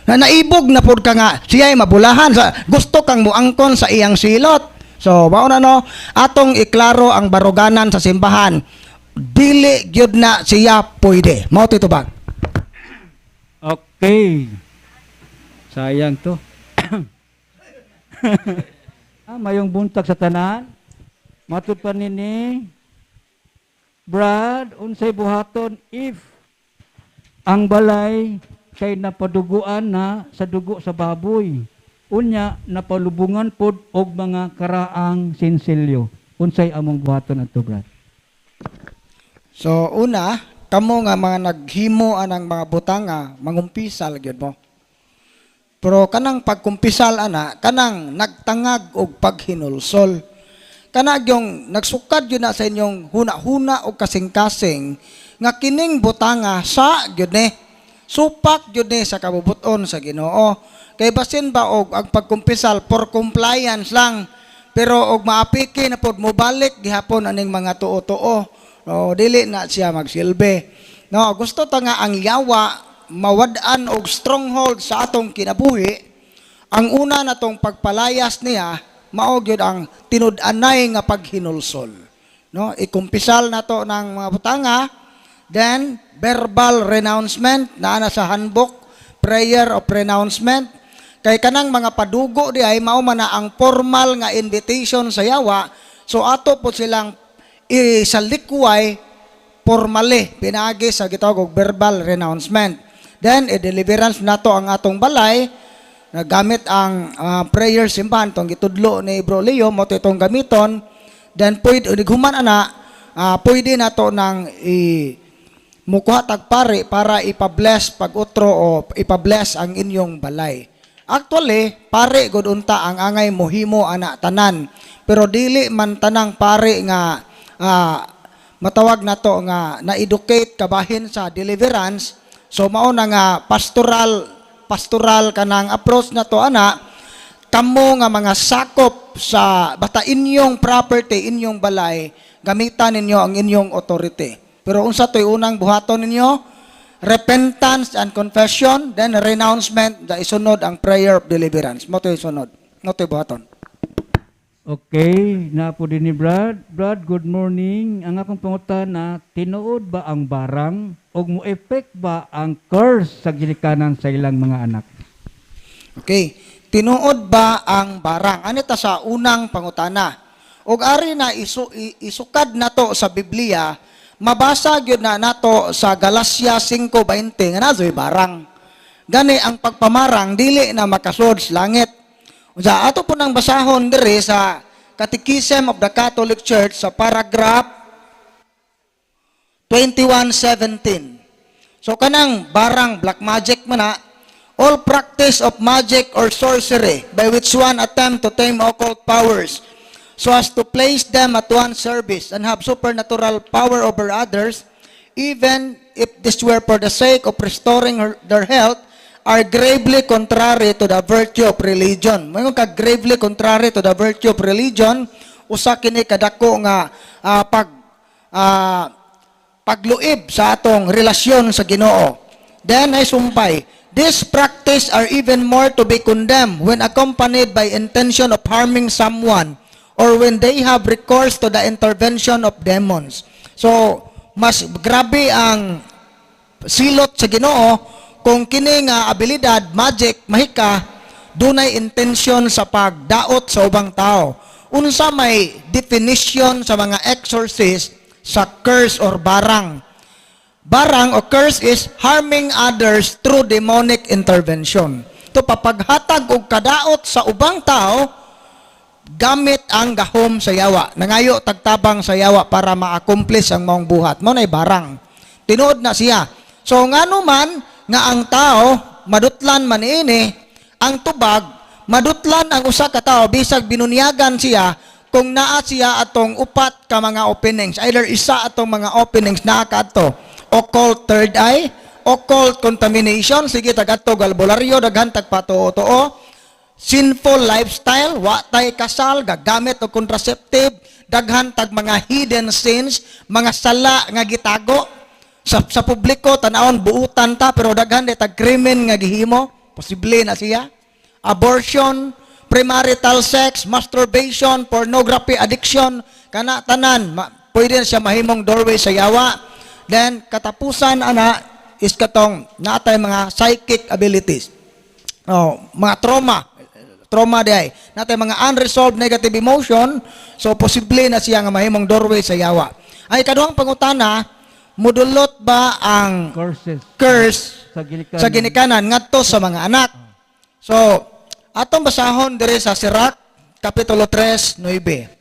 Na naibog na pod ka nga siya ay mabulahan sa gusto kang muangkon sa iyang silot. So, mao na no, atong iklaro ang baruganan sa simbahan. Dili gyud na siya pwede. Mao titubag. Okay. Sayang to. Mayong buntag sa tanan. Matud pa nini. Brad, unsay buhaton if ang balay kay napaduguan na sa dugo sa baboy. Unya napalubungan pod og mga karaang sinsilyo. Unsay among buhaton adto, Brad? So, una, kamo nga mga naghimo anang mga butanga, mangumpisal gyud mo. Pero kanang pagkumpisal ana, kanang nagtangag og paghinulsol. Kanang yung nagsukad gyud na sa inyong huna-huna og kasing-kasing nga kining butanga sa gyud ni supak gyud ni sa kabubuton sa Ginoo. Kay basin ba og ang pagkumpisal for compliance lang, pero og maapiki na pod mobalik gihapon aning mga tuo-tuo. No, dili na siya magsilbi. No, gusto ta nga ang yawa mawad-an og stronghold sa atong kinabuhi. Ang una natong pagpalayas niya mao gyud ang tinud-anay nga paghinulsol. No, ikumpisal nato ng mga butanga, then verbal renouncement na sa handbook, prayer of renouncement. Kay kanang mga padugo di ay mao man na ang formal nga invitation sa yawa. So ato po silang isalikway formally pinagi sa gitawag og verbal renouncement. Then i-deliverance nato ang atong balay nagamit ang prayer simbahan tong gitudlo ni Bro Leo mo itong gamiton. Then pwede human ana pwede nato nang mukuha tagpari para ipa-bless pag-utro o ipa-bless ang inyong balay. Actually, pare gud unta ang angay mohimo ana tanan. Pero dili man tanang pare nga matawag nato nga na-educate kabahin sa deliverance. So mao na nga pastoral kanang approach nato ana kamo nga mga sakop sa basta inyong property, inyong balay, gamitan ninyo ang inyong authority. Pero unsa to'y unang buhaton ninyo? Repentance and confession, then renouncement, the isunod ang prayer of deliverance. Mo to'y sunod. Mo to'y buhaton. Okay, na po din ni Brad. Brad, good morning. Ang akong pangutana, tinuod ba ang barang o mo-effect ba ang curse sa ginikanan sa ilang mga anak? Okay. Tinuod ba ang barang? Ano ta sa unang pangutana? Og ari na isukad nato sa Biblia, mabasa gyud na nato sa Galacia 5:20 nga nazoy barang. Gani ang pagpamarang dili na makasud sa langit. Usa ato po nang basahon diri sa Catechism of the Catholic Church sa paragraph 21:17. So kanang barang black magic man na, all practice of magic or sorcery by which one attempt to tame occult powers so as to place them at one's service and have supernatural power over others, even if this were for the sake of restoring their health, are gravely contrary to the virtue of religion. Mayroon ka gravely contrary to the virtue of religion, usa kini kadako nga pagluib sa atong relasyon sa Ginoo. Then ay sumpay, this practice are even more to be condemned when accompanied by intention of harming someone or when they have recourse to the intervention of demons. So, mas grabe ang silot sa Ginoo kung kini nga abilidad, magic, mahika, dunay intention sa pagdaot sa ubang tao. Unsa may definition sa mga exorcist sa curse or barang. Barang o curse is harming others through demonic intervention. Ito papaghatag og kadaot sa ubang tao gamit ang gahom sa yawa. Nangayo tagtabang sa yawa para ma-accomplish ang maong buhat. Mao nay barang. Tinuod na siya. So ngano man nga ang tao madutlan man ini, ang tubag madutlan ang usa ka tao bisag binunyagan siya kung naa siya atong upat ka mga openings, either isa atong mga openings naa kadto occult third eye, occult contamination, sige tagadto galbularyo daghan tagpatuo-tuo, sinful lifestyle, wa tay kasal, gagamit og contraceptive, daghan tag mga hidden sins, mga sala nga gitago sa publiko tanawon buutan ta pero daghan de tag krimen nga gihimo, posible na siya. Abortion, premarital sex, masturbation, pornography addiction, kana tanan pwede na siya mahimong doorway sa yawa. Then katapusan ana is katong natay mga psychic abilities. Mga trauma day. Natay mga unresolved negative emotion, so posible na siya nga mahimong doorway sa yawa. Ay kaduhang pangutana, mudulot ba ang curse sa ginikanan ngadto sa mga anak? So, atong basahon dire sa Sirach kapitulo 3:9.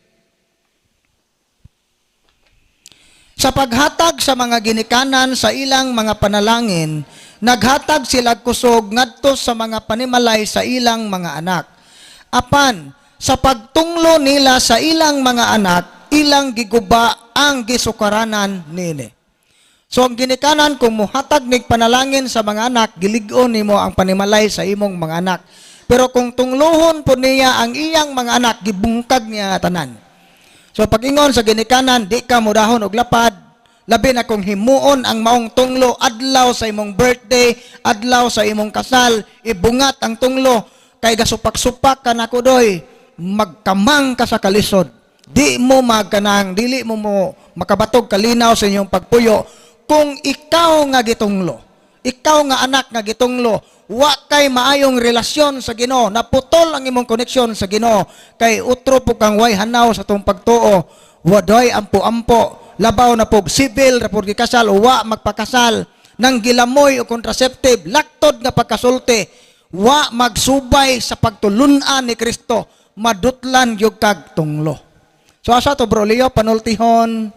Sa paghatag sa mga ginikanan sa ilang mga panalangin, naghatag sila kusog ngadto sa mga panimalay sa ilang mga anak. Apan, sa pagtunglo nila sa ilang mga anak, ilang giguba ang gisukaranan nini. So ang ginikanan kung muhatag nig panalangin sa mga anak, gilig-on nimo ang panimalay sa imong mga anak. Pero kung tunglohon po niya ang iyang mga anak, gibungkag niya tanan. So pag-ingon sa ginikanan, di ka mudahon og lapad, labi na kung himuon ang maong tunglo adlaw sa imong birthday, adlaw sa imong kasal, ibungat ang tunglo kay gasupak-supak ka na kudoy, magkamang ka sa kalisod. Di mo magkanang, dili mo makabatog kalinaw sa inyong pagpuyo kung ikaw nga gitunglo. Ikaw nga anak nga gitunglo, wa kay maayong relasyon sa Ginoo, naputol ang imong koneksyon sa Ginoo, kay utro po kang way hanaw sa tong pagtuo, wadoy ampo-ampo, labaw na po civil, rapor gikasal, o wa magpakasal, nang gilamoy o contraceptive, laktod nga pagkasulti, wa magsubay sa pagtulunan ni Kristo, madutlan yung kag tunglo. So asa to bro, Leo, panultihon,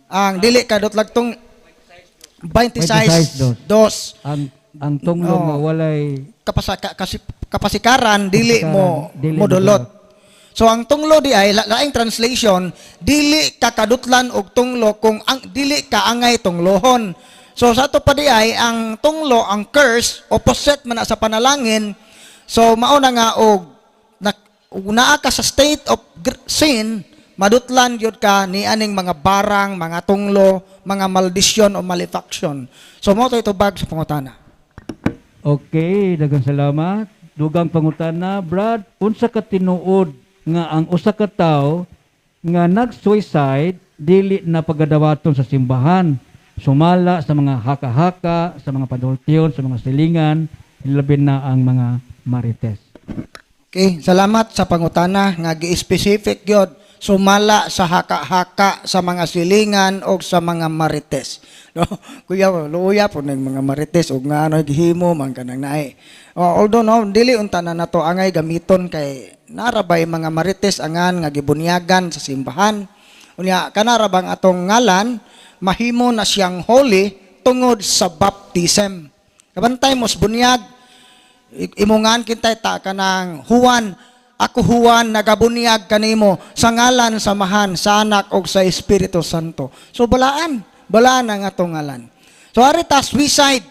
ang dili kadutlag tong 26 dos. Ang tunglo nga walay kapasikaran dili mo dulot. So ang tunglo di ay laing translation, dili ka kadutlan og tunglo kung ang dili ka angay tunglohon. So sa to pa di ay ang tunglo, ang curse opposite man na sa panalangin. So mao na nga og ug naa ka sa state of sin, madutlan gyud ka ni aning mga barang, mga tunglo, mga maldisyon o malefaction. So mo to itubag sa pangutana. Okay, daghang salamat. Dugang pangutana, Brad, unsa ka tinuod nga ang usa ka tawo nga nag-suicide dili na pagadawaton sa simbahan, sumala sa mga haka-haka, sa mga padultyon, sa mga silingan, labi na ang mga marites. Okay, salamat sa pangutana nga gi-specific gyud sumala sa haka-haka, sa mga silingan o sa mga marites. No? Kuya, luya po ng mga marites o nga ano gihimo man kanang naay. Although no, dili unta na nato angay gamiton kay narabay mga marites angan nga gibunyagan sa simbahan. Unya kanarabang atong ngalan mahimo na siyang holy tungod sa baptism. Kabantay mos bunyag imungan kintay ta kanang Juan, ako Juan nagabunyag kanimo sa ngalan samahan sa anak og sa Espiritu Santo. So balaan ang atong ngalan. So arita suicide.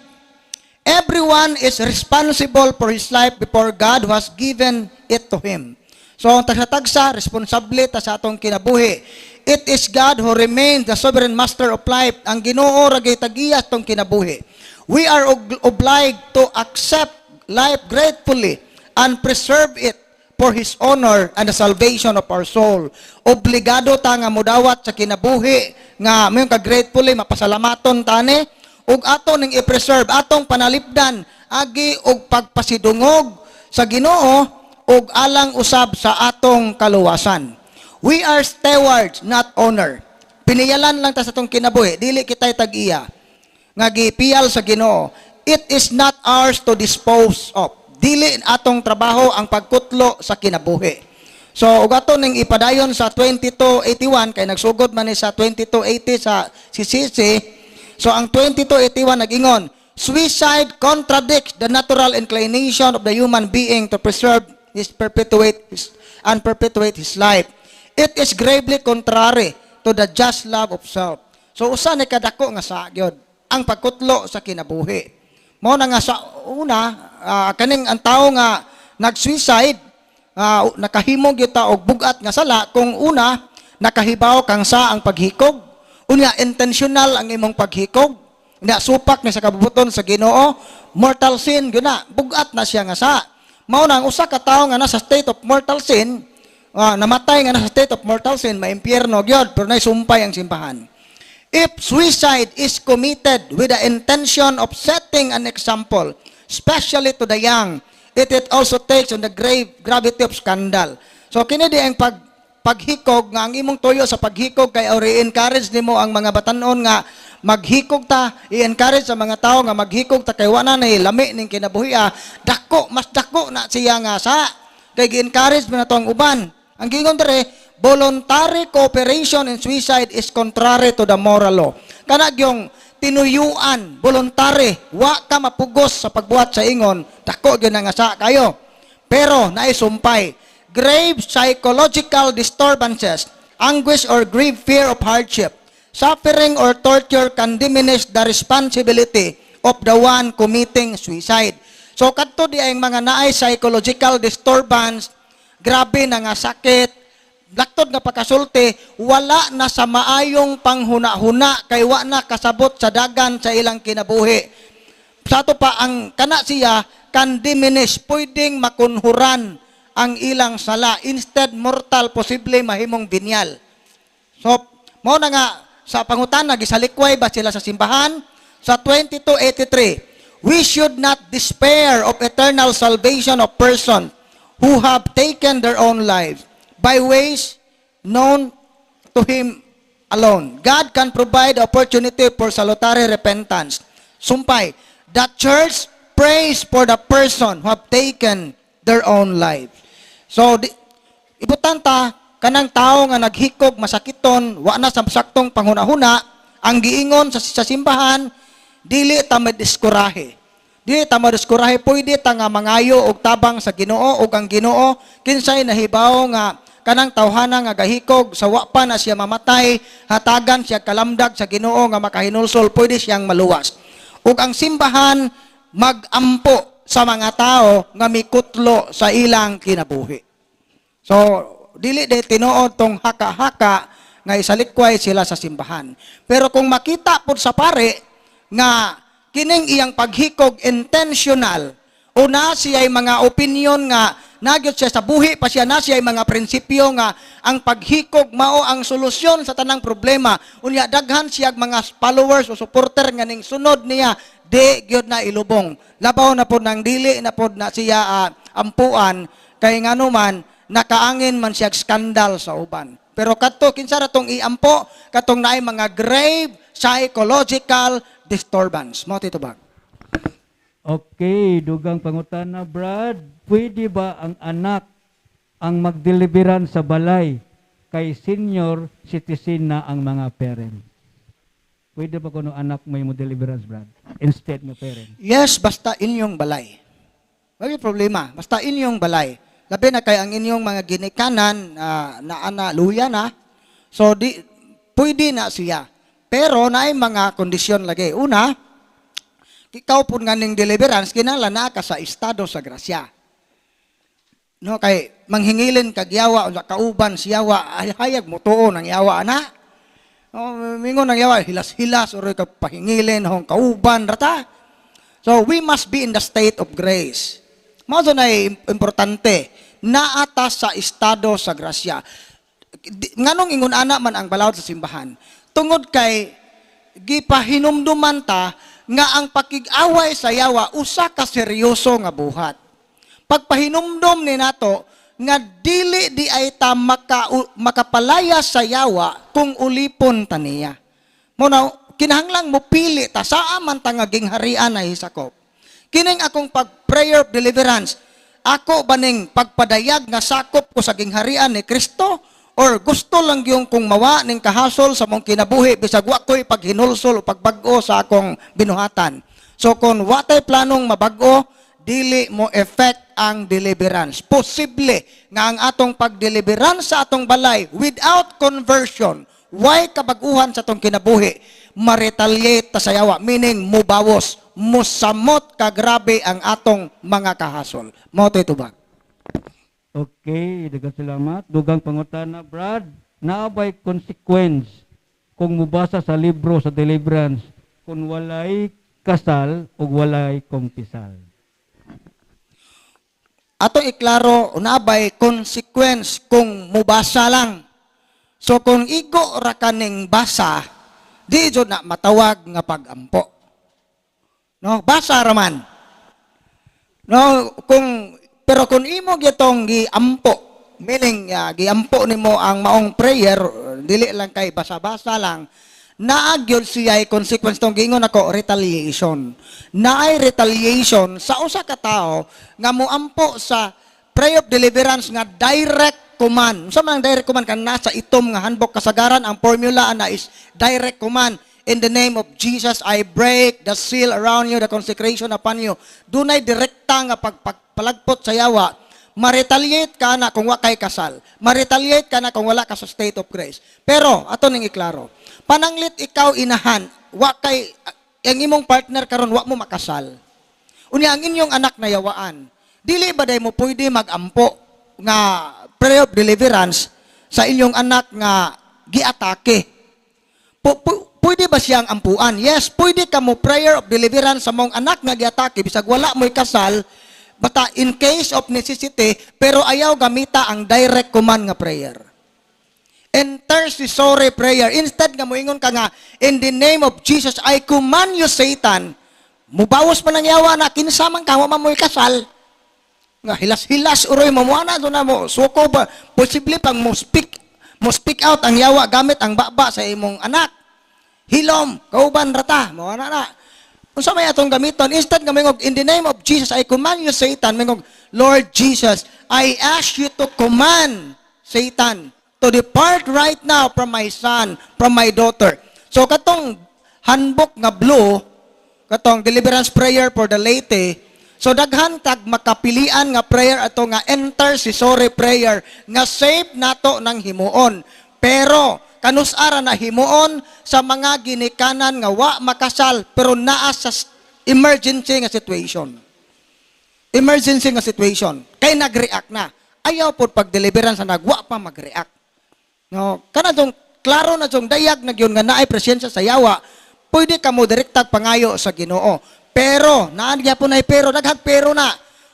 Everyone is responsible for his life before God who has given it to him. So ang tagsa-tagsa responsable ta sa atong kinabuhi. It is God who remains the sovereign master of life. Ang Ginoo ra gyud tagiya atong kinabuhi. We are obliged to accept life gratefully and preserve it for His honor and the salvation of our soul. Obligado ta nga mudawat sa kinabuhi nga mayon ka gratefully mapasalamaton tani ug ato ning i-preserve atong panalipdan agi og pagpasidungog sa Ginoo ug alang usab sa atong kaluwasan. We are stewards, not owner. Piniyalan lang ta sa atong kinabuhi, dili kitay tag-iya nga gipiyal sa Ginoo. It is not ours to dispose of. Dili atong trabaho ang pagkutlo sa kinabuhi. So ug ato ning ipadayon sa 2281 kay nagsugod man ni sa 2280 sa CCC. So ang 2281 nag-ingon, suicide contradicts the natural inclination of the human being to preserve perpetuate his life. It is gravely contrary to the just love of self. So usa ni kadako nga sa gyud ang pagkutlo sa kinabuhi. Mao na nga sa una kaning ang tawo nga nag-suicide nakahimog gyud ta og bugat nga sala kung una nakahibaw kang sa ang paghikog, unya intentional ang imong paghikog, unya supak ni sa kabubuton sa Ginoo, mortal sin gyud na, bugat na siya nga sa. Mao na ang usa ka tawo nga nasa state of mortal sin, namatay nga nasa state of mortal sin, maimpyerno gyud pero nay sumpay ang simbahan. If suicide is committed with the intention of setting an example, especially to the young, it also takes on the gravity of scandal. So kini di ang paghikog nga ang imong tuyo sa paghikog kay i-encourage nimo ang mga batan-on nga maghikog ta, i-encourage sa mga tao nga maghikog ta kay wala na lami ning kinabuhi mas dako na siya nga sa kay gi-encourage mo na to ang uban. Ang gingon dere, voluntary cooperation in suicide is contrary to the moral law. Kana gyung tinuyuan, voluntary, wa ka mapugos sa pagbuhat sa ingon, dako gyud nga sa kayo. Pero naisumpay, grave psychological disturbances, anguish or grave fear of hardship, suffering or torture can diminish the responsibility of the one committing suicide. So kadto di ay mga naay psychological disturbance, grabe na nga sakit, laktod nga pagkasulti, wala na sa maayong panghuna-huna kay wa na kasabot sa dagan sa ilang kinabuhi. Sa to pa ang kana siya can diminish, pwedeng makunhuran ang ilang sala, instead mortal posible mahimong binyal. So mao na nga sa pangutana gisalikway ba sila sa simbahan sa 2283. We should not despair of eternal salvation of person who have taken their own lives by ways known to Him alone. God can provide opportunity for salutary repentance. Sumpay, the church prays for the person who have taken their own life. So, ibutanta, kanang tao nga naghikog, masakiton, wa na sa saktong panghuna-huna, ang giingon sa simbahan, dili ta madiskurahe. Dili ta madiskurahe, pwede ta nga mangayo og tabang sa Ginoo og ang Ginoo kinsay nahibaw nga kanang tawhana nga gahikog sa wa pa na siya mamatay, hatagan siya kalamdag sa Ginoo nga makahinulsol, pwede siyang maluwas. Ug ang simbahan magampo sa mga tao nga mikutlo sa ilang kinabuhi. So dili de tinuod tong haka-haka nga isalikway sila sa simbahan. Pero kung makita pod sa pare nga kining iyang paghikog intentional, una siya ay mga opinion nga nagyot siya sa buhi pa siya na siya ay mga prinsipyo nga ang paghikog mao ang solusyon sa tanang problema. Unya daghan siya mga followers o supporter nga ning sunod niya di gyud na ilubong. Labaw na pod nang dili na pod na siya ampuan kay ngano man nakaangin man siya skandal sa uban. Pero kadto kinsa ra tong iampo katong naay mga grave psychological disturbance. Mo titubag. Okay, dugang pangutana, Brad. Pwede ba ang anak ang magdeliveran sa balay kay senior citizen na ang mga parent? Pwede ba kuno anak may mo deliverance, Brad? Instead ng parent? Yes, basta inyong balay. Wala problema. Basta inyong balay. Labi na kay ang inyong mga ginikanan na ana luya na. So di pwede na siya. Pero naay mga kondisyon lagi. Una, ikaw po nga ning deliverance, kinala na ka sa estado sa grasya. No, kay manghingilin kag yawa, o kauban siyawa, hayag mo tuon ang yawa na. No, mingon ang yawa, hilas-hilas, oroy ka pahingilin, hong kauban, rata. So, we must be in the state of grace. Mao na importante, naatas sa estado sa grasya. Nganong ingon ana man ang balawod sa simbahan, tungod kay gipahinumduman ta nga ang pakig-away sa yawa usa ka seryoso nga buhat. Pagpahinumdom ni nato nga dili di ay ta makapalaya sa yawa kung ulipon ta niya. Muna kinahanglang mo pili ta saa man ta nga gingharian na hisakop. Kining akong pag-prayer of deliverance, ako ba ning pagpadayag nga sakop ko sa gingharian ni Kristo? Or gusto lang yung kung mawa ning kahasol sa mong kinabuhi bisag wa ko'y paghinulsol o pagbag-o sa akong binuhatan. So kung watay planong mabag-o, dili mo effect ang deliverance. Posible nga ang atong pag-deliverance sa atong balay without conversion, why kabag-uhan sa atong kinabuhi, ma-retaliate ta sa yawa, meaning mubawos, musamot kagrabe ang atong mga kahasol. Mo to'y tubag. Okay, daghang salamat. Dugang pangutana, Brad. Naabay consequence kung mubasa sa libro sa deliverance kung walay kasal o walay kumpisal? Ato iklaro, naabay consequence kung mubasa lang. So kung igo ra kaning basa, di jud na matawag nga pagampo. No, basa ra man. No, pero kung imo gitong giampo, meaning giampo nimo ang maong prayer, dili lang kay basa-basa lang, naagyod siya ay consequence tong giingon ako, retaliation. Naay retaliation sa usa ka tawo nga moampo sa prayer of deliverance nga direct command. Unsa man ang direct command kan nasa itom nga handbook kasagaran, ang formula ana is direct command. In the name of Jesus, I break the seal around you, the consecration upon you. Dunay direkta nga pagpalagpot sa yawa, ma-retaliate ka na kung wa kay kasal. Ma-retaliate ka na kung wala ka sa state of grace. Pero, ato ning iklaro, pananglit ikaw inahan, wa kay, ang imong partner karon wa mo makasal. Unya ang inyong anak na yawaan, dili ba day mo pwede magampo nga prayer of deliverance sa inyong anak nga giatake? Pwede ba siyang ampuan? Yes, pwede ka mo prayer of deliverance sa mong anak nga giatake bisag wala mo'y kasal, bata in case of necessity, pero ayaw gamita ang direct command nga prayer. Intercessory prayer. Instead nga moingon ka nga, in the name of Jesus, I command you, Satan, mubawas man ang yawa na, kinsamang ka, wama mo'y kasal. Nga hilas-hilas, uroy, mamuana, doon na mo, suko ba, posible pang mo speak out ang yawa gamit ang baba sa imong anak. Hilom, kauban rata, mo na. Kung sa may atong gamiton, instead nga mingog, in the name of Jesus, I command you, Satan, mingog, Lord Jesus, I ask you to command Satan to depart right now from my son, from my daughter. So katong handbook nga blue, katong deliverance prayer for the laity, so daghan tag makapilian nga prayer ato nga intercessory prayer nga safe nato ng himuon. Pero kanus-ara na himuon sa mga ginikanan nga wa makasal pero naa sa emergency nga situation. Emergency nga situation. Kay nag-react na. ayaw po pag-deliverance na nagwa pa mag-react. No, kana jong klaro na jong dayag na gyud nga naay presensya sa yawa, pwede ka mo direktag pangayo sa Ginoo. Pero naan gyapon ay pero naghagpero na.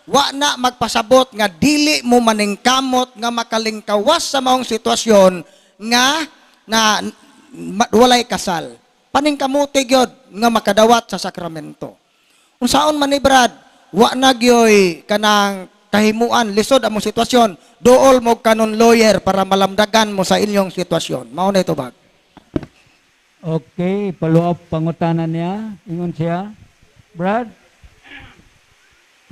Wa na magpasabot nga dili mo maningkamot nga makalingkawas sa maong sitwasyon nga na walay kasal. Paningkamuti gyud nga makadawat sa sakramento. Unsaon man ni Brad, wa na gyoy kanang kahimuan, lisod among sitwasyon, dool mo kanon lawyer para malamdagan mo sa inyong sitwasyon. Mao na ito bag. Okay, follow up pangutanan niya. Ingon siya. Brad,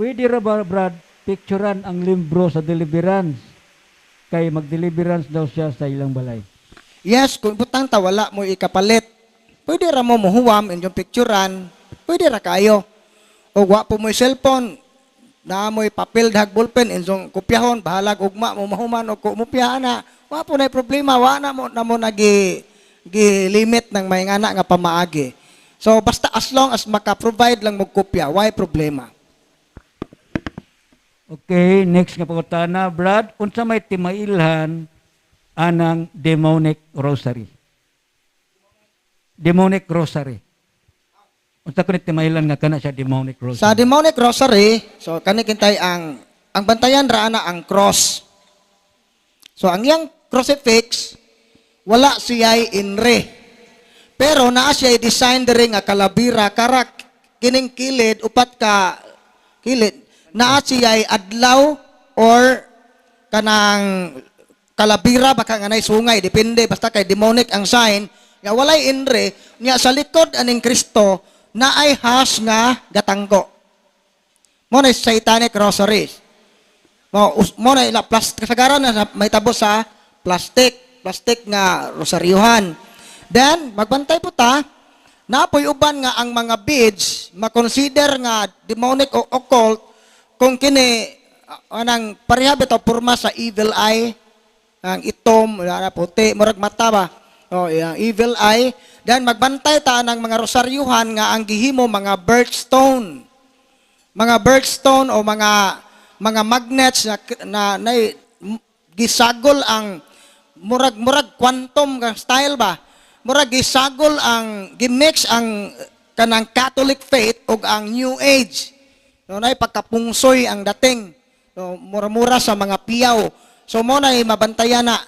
pwede ra ba, Brad, picturean ang libro sa deliverance? Kay mag-deliverance daw siya sa ilang balay. Yes, kung butang ta wala mo ikapalit, pwede ra mo muhuwam inyong picturean, pwede ra kayo. O wa po mo cellphone, na mo'y papel dahag ballpen, inyong kopyahon, bahalag ugma mo mahuman o kumupyahan na, wa po na problema, wa na mo limit ng may ngana nga pamaagi. So, basta as long as maka-provide lang mo kopya, why problema? Okay, next nga pangutana, Brad, unsa may timailhan anang demonic rosary? Demonic rosary. Unsa ko ni timailhan nga kana siya demonic rosary? Sa demonic rosary, so kani kintay ang bantayan ra ana ang cross. So ang iyang crucifix wala siya'y inre. Pero naa siya'y design diri nga kalabira karak kining kilid upat ka kilid. Naa siya'y adlaw or kanang kalabira baka nga nay sungay depende basta kay demonic ang sign nga walay inre nya sa likod aning Kristo na ay has nga gatanggo. Mo na satanic rosaries. Mo na ila plastic kasagaran na may tabo sa plastic nga rosaryuhan. Then magbantay po ta napoy uban nga ang mga beads makonsider nga demonic o occult kung kini anang pareha bitaw porma sa evil eye ang itom na puti murag mata ba. Evil eye. Then magbantay ta ng mga rosaryuhan nga ang gihimo mga birthstone. Mga birthstone o mga magnets na gisagol ang murag quantum style ba. Murag gisagol ang gimix ang kanang Catholic faith ug ang New Age. No nay pagkapungsoy ang dating. So, mura-mura sa mga piyaw. So mo nay mabantayan na.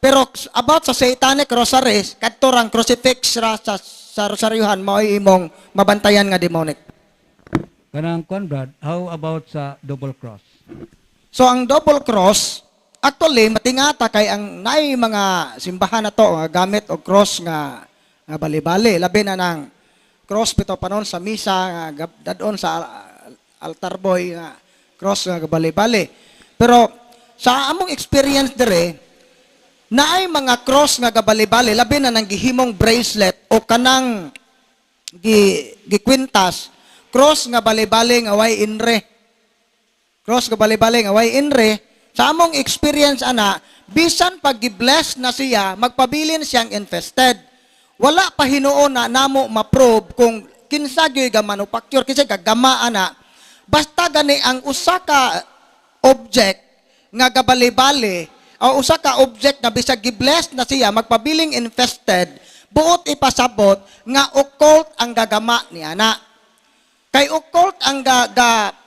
Pero about sa satanic rosaries, kadto rang crucifix ra sa rosaryuhan mao imong mabantayan nga demonic. Kanang kon Brad, how about sa double cross? So ang double cross actually matingata kay ang naay mga simbahan na to nga gamit og cross nga bali-bali labi na nang cross bitaw panon sa misa nga dadon sa altar boy nga cross nga bali-bali. Pero sa among experience dire naay mga cross nga gabali-bali labi na nang gihimong bracelet o kanang gikwintas cross nga bali-bali nga way inre. Cross nga bali-bali nga way inre sa among experience ana bisan pag gi-bless na siya magpabilin siyang infested. Wala pa hinuon na namo ma-probe kung kinsa gyud ga manufacture kasi kagama ana basta gani ang usa ka object nga gabali-bali o usa ka object na bisag gi-bless na siya magpabiling infested buot ipasabot nga occult ang gagama ni ana. Kay occult ang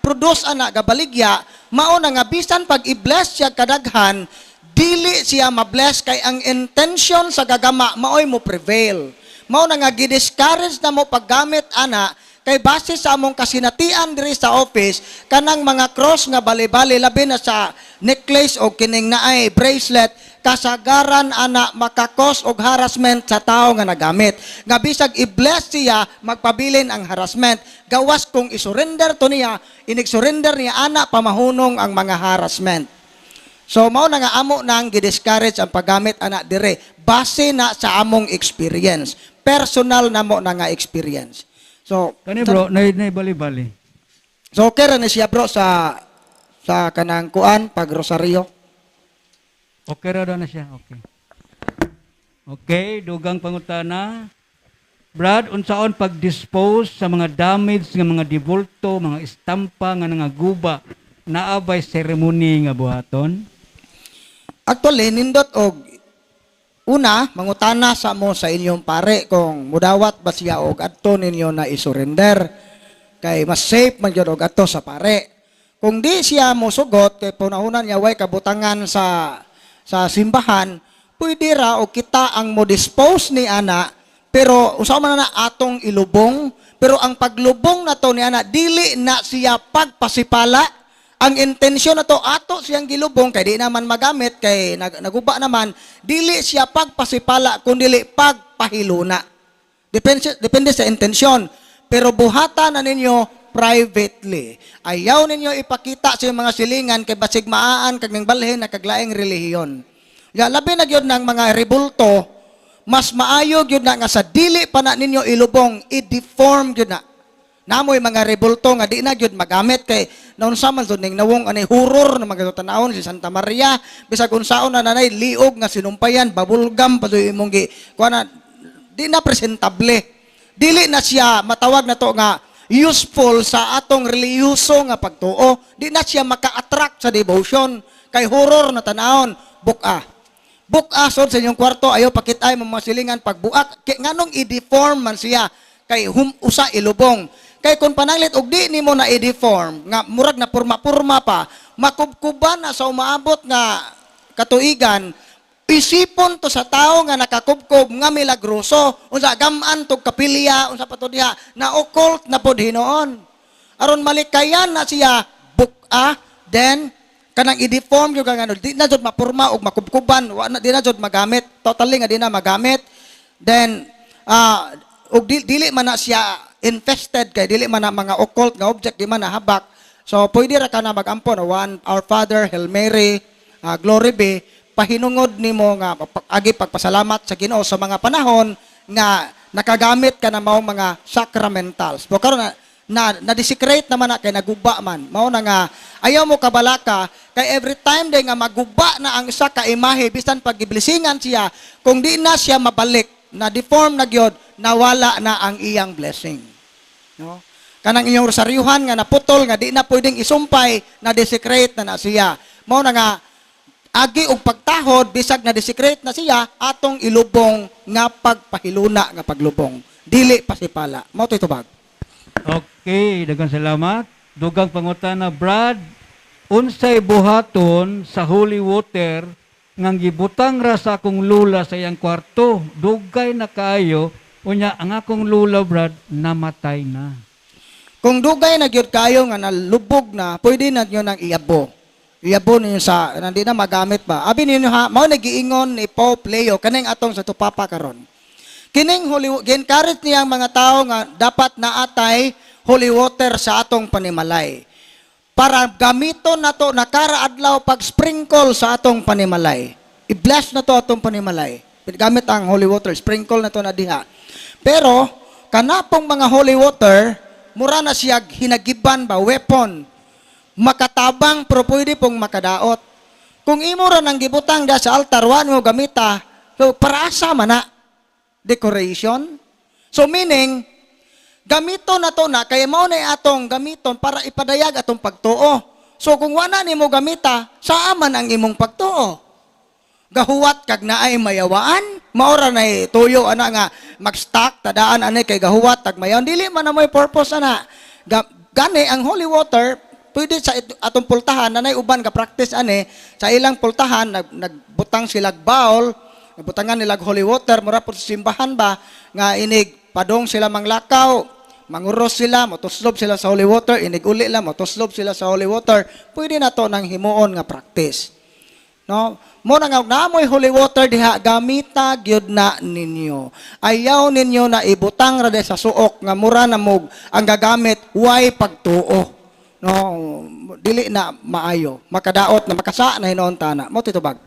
produce ana gabaligya mao na nga bisan pag i-bless siya kadaghan dili siya ma-bless kay ang intention sa gagama maoy mo prevail. Mao na nga gi-discourage na mo paggamit ana kay base sa among kasinatian diri sa office kanang mga cross nga bali-bali labi na sa necklace o kining naay bracelet kasagaran ana makakos og harassment sa tao nga nagamit nga bisag i-bless siya magpabilin ang harassment gawas kung isurrender to niya inig-surrender niya ana pamahunong ang mga harassment. So mao na nga amo nang gi-discourage ang paggamit ana dire base na sa among experience personal na mo na nga experience. So, Kani bro, nay bali-bali. so okay ra ni siya bro sa kanang kuan pag rosaryo. Okay ra daw na siya. Okay. Okay, dugang pangutana. Brad, unsaon pag-dispose sa mga damage nga mga dibulto, mga istampa nga nangaguba naabay ceremony nga buhaton? Actually, nindot og una, mangutana sa mo sa inyong pare kung mudawat ba siya og adto ninyo na isurrender. Kay mas safe man gyud og adto sa pare. Kung di siya mo sugot kay punahunan niya way kabutangan sa simbahan, pwede ra og kita ang mo dispose ni ana, pero usaw man na atong ilubong, pero ang paglubong na to ni ana dili na siya pagpasipala. Ang intensyon na to ato siyang gilubong kay di naman magamit kay naguba naman, dili siya pagpasipala kundi pagpahiluna. Depende sa intensyon. Pero buhatan na ninyo privately. Ayaw ninyo ipakita sa mga silingan kay basig maaan kag ning balhin na kaglaing relihiyon. Ya labi na gyud ng mga rebulto, mas maayo gyud na nga sa dili pa na ninyo ilubong, i-deform gyud na. Namoy mga rebulto nga di na gyud magamit kay naunsa man jud ning nawong anay horror na magatanawon si Santa Maria, bisag unsaon na nanay liog nga sinumpayan, babulgam padoy imong gi kuana di na presentable. Dili na siya matawag na to nga useful sa atong relihiyoso nga pagtuo. Di na siya maka-attract sa devotion kay horror na tanawon, buka. Buka sod sa inyong kwarto ayo pakitay mo mga silingan pagbuak kay nganong i-deform man siya kay usa ilubong. Kay kung pananglit og di nimo na i-deform nga murag na purma-purma pa, makubkuban na sa umaabot nga katuigan, isipon to sa tao nga nakakubkob nga milagroso, unsa gaman tog kapilya, unsa pa to diha na occult na pod hinoon. Aron malikayan na siya buka, then kanang i-deform yung nga di na jud mapurma og makubkuban, di na jud magamit, totally nga di na magamit. Then og dili man na siya infested kay dili man na mga occult nga object di man nahabak. So pwede ra ka na magampo na one Our Father, Hail Mary, Glory be, pahinungod nimo nga agi pagpasalamat sa Ginoo sa mga panahon nga nakagamit ka na mao mga sacramentals. Pero karon na desecrate naman na kay naguba man. Mao na nga ayaw mo kabalaka kay every time day nga maguba na ang isa ka imahe bisan pag giblisingan siya, kung di na siya mabalik, na deform na gyud, nawala na ang iyang blessing. No? Kanang inyong rosaryuhan nga naputol nga di na pwedeng isumpay, na desecrate na siya. Mao na nga agi og pagtahod bisag na desecrate na siya, atong ilubong nga pagpahiluna nga paglubong. Dili pasipala. Mao toy tubag. Okay, daghang salamat. Dugang pangutana, Brad, unsay buhaton sa holy water nga gibutang ra sa akong lula sa iyang kwarto? Dugay na kaayo, unya ang akong lula, Brad, namatay na. Kung dugay na gyud kayo nga nalubog na, pwede na nyo nang iabo. Iabo ninyo sa hindi na magamit ba. Abi ninyo ha, mao nagiingon ni Pope Leo kaning atong sa tupapa karon. Kining holy encourage niya ang mga tao nga dapat naatay holy water sa atong panimalay. Para gamiton nato nakaraadlaw pag sprinkle sa atong panimalay. I-bless na to atong panimalay. Gamit ang holy water, sprinkle na to na diha. Pero kanapong mga holy water, mura na siya hinagiban ba weapon. Makatabang pero pwede pong makadaot. Kung imo ra nang gibutang da sa altar, wan mo gamita, so para asa man na decoration. So meaning gamito na to na kay mao na atong gamiton para ipadayag atong pagtuo. So kung wala nimo gamita, saa man ang imong pagtuo? Gahuwat kag naay mayawaan, maora na tuyo ana nga mag-stock tadaan ani kay gahuwat tag mayaw, dili man na moy purpose ana. Gani ang holy water pwede sa atong pultahan, nanay uban ka practice ani, sa ilang pultahan, nagbutang silag bawl, nagbutangan nilag holy water, mura po sa simbahan ba, nga inig, padong sila manglakaw, manguros sila, motuslob sila sa holy water, inig uli lang, motuslob sila sa holy water, pwede na to ng himuon nga practice. No? Muna nga, naamoy holy water diha, gamita gyud na ninyo. Ayaw ninyo na ibutang rade sa suok, nga mura na mog, ang gagamit, way pagtuo. No, dili na maayo, makadaot na makasa na hinuon tana. Mo titubag.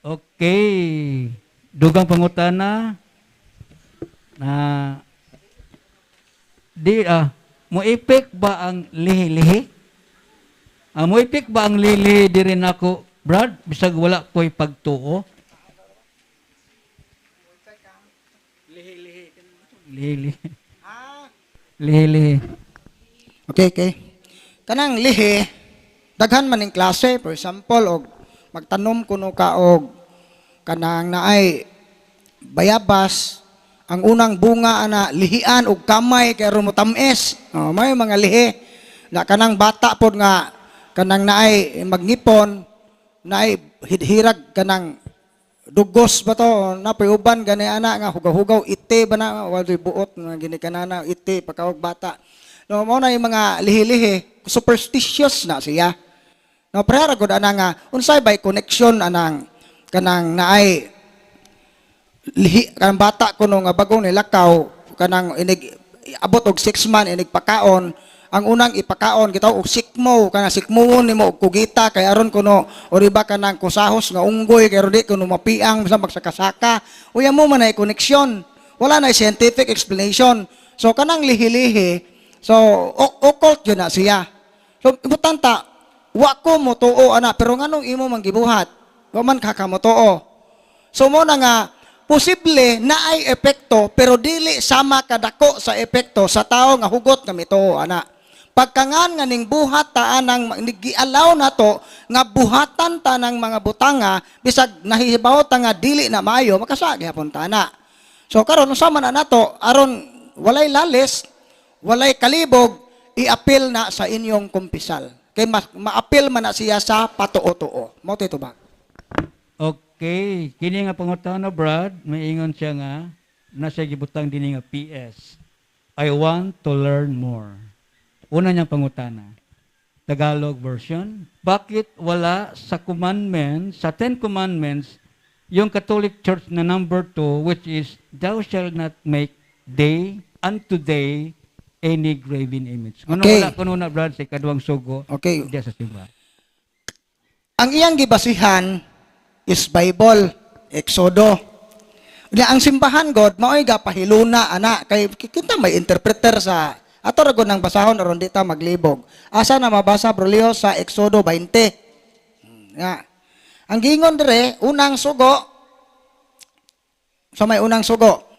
Okay. Dugang pangutana na muipik ba ang lihi-lihi? Muipik ba ang lihi diri nako, Brad, bisag wala ko'y pagtuo? Lihi-lihi. Lihi-lihi. Okay. Kanang lihi, daghan man ning klase, for example, og magtanom kuno ka og kanang naay bayabas, ang unang bunga ana lihian og kamay kay aron mo tamis. May mga lihi na kanang bata pod nga kanang naay magngipon, naay hirag kanang dugos ba to, napay uban gani ana nga hugaw-hugaw ite ba na wala buot nga gini kanana ite pagkaog bata. No mo na yung mga lihi-lihi, superstitious na siya. No prera gud ana nga unsay bay connection anang kanang naay lihi kanang bata kuno nga bagong nilakaw kanang inig abot og 6 man inig pakaon, ang unang ipakaon gitaw og sikmo kana sikmuon nimo og kugita kay aron kuno o riba kanang kusahos nga unggoy kay rodi kuno mapiang sa magsakasaka uya mo man ay connection, wala na scientific explanation. So kanang lihi-lihi, so occult yun na siya. So importante wa ko mo tuo ana pero nganong imo man gibuhat wa man kakamotuo. So mo na nga posible na ay epekto pero dili sama kadako sa epekto sa tao nga hugot nga mituo ana. Pagkangan nga ning buhat ta anang gialaw nato nga buhatan ta ng mga butanga bisag nahibaw ta nga dili na maayo makasa gihapon ta na. So karon usama na nato aron walay lalis, walay kalibog, i-appeal na sa inyong kumpisal. Kay ma-appeal man na siya sa patuo-tuo. Mo ito ba? Okay, kini nga pangutana Brad, maingon siya nga nasa gibutang dinhi nga PS. I want to learn more. Una niyang pangutana. Tagalog version. Bakit wala sa commandments, sa 10 commandments, yung Catholic Church na number 2 which is thou shalt not make day unto day any graven image. Okay. Wala kuno na Brad sa ikaduhang sugo. Okay. Diya sa simbahan. Ang iyang gibasihan is Bible, Exodo. Unya ang simbahan God maoy gapahiluna ana kay kita may interpreter sa ato ra gud nang basahon aron di ta maglibog. Asa na mabasa Bro Leo sa Exodo 20. Nga. Ang gingon dire unang sugo sa may unang sugo.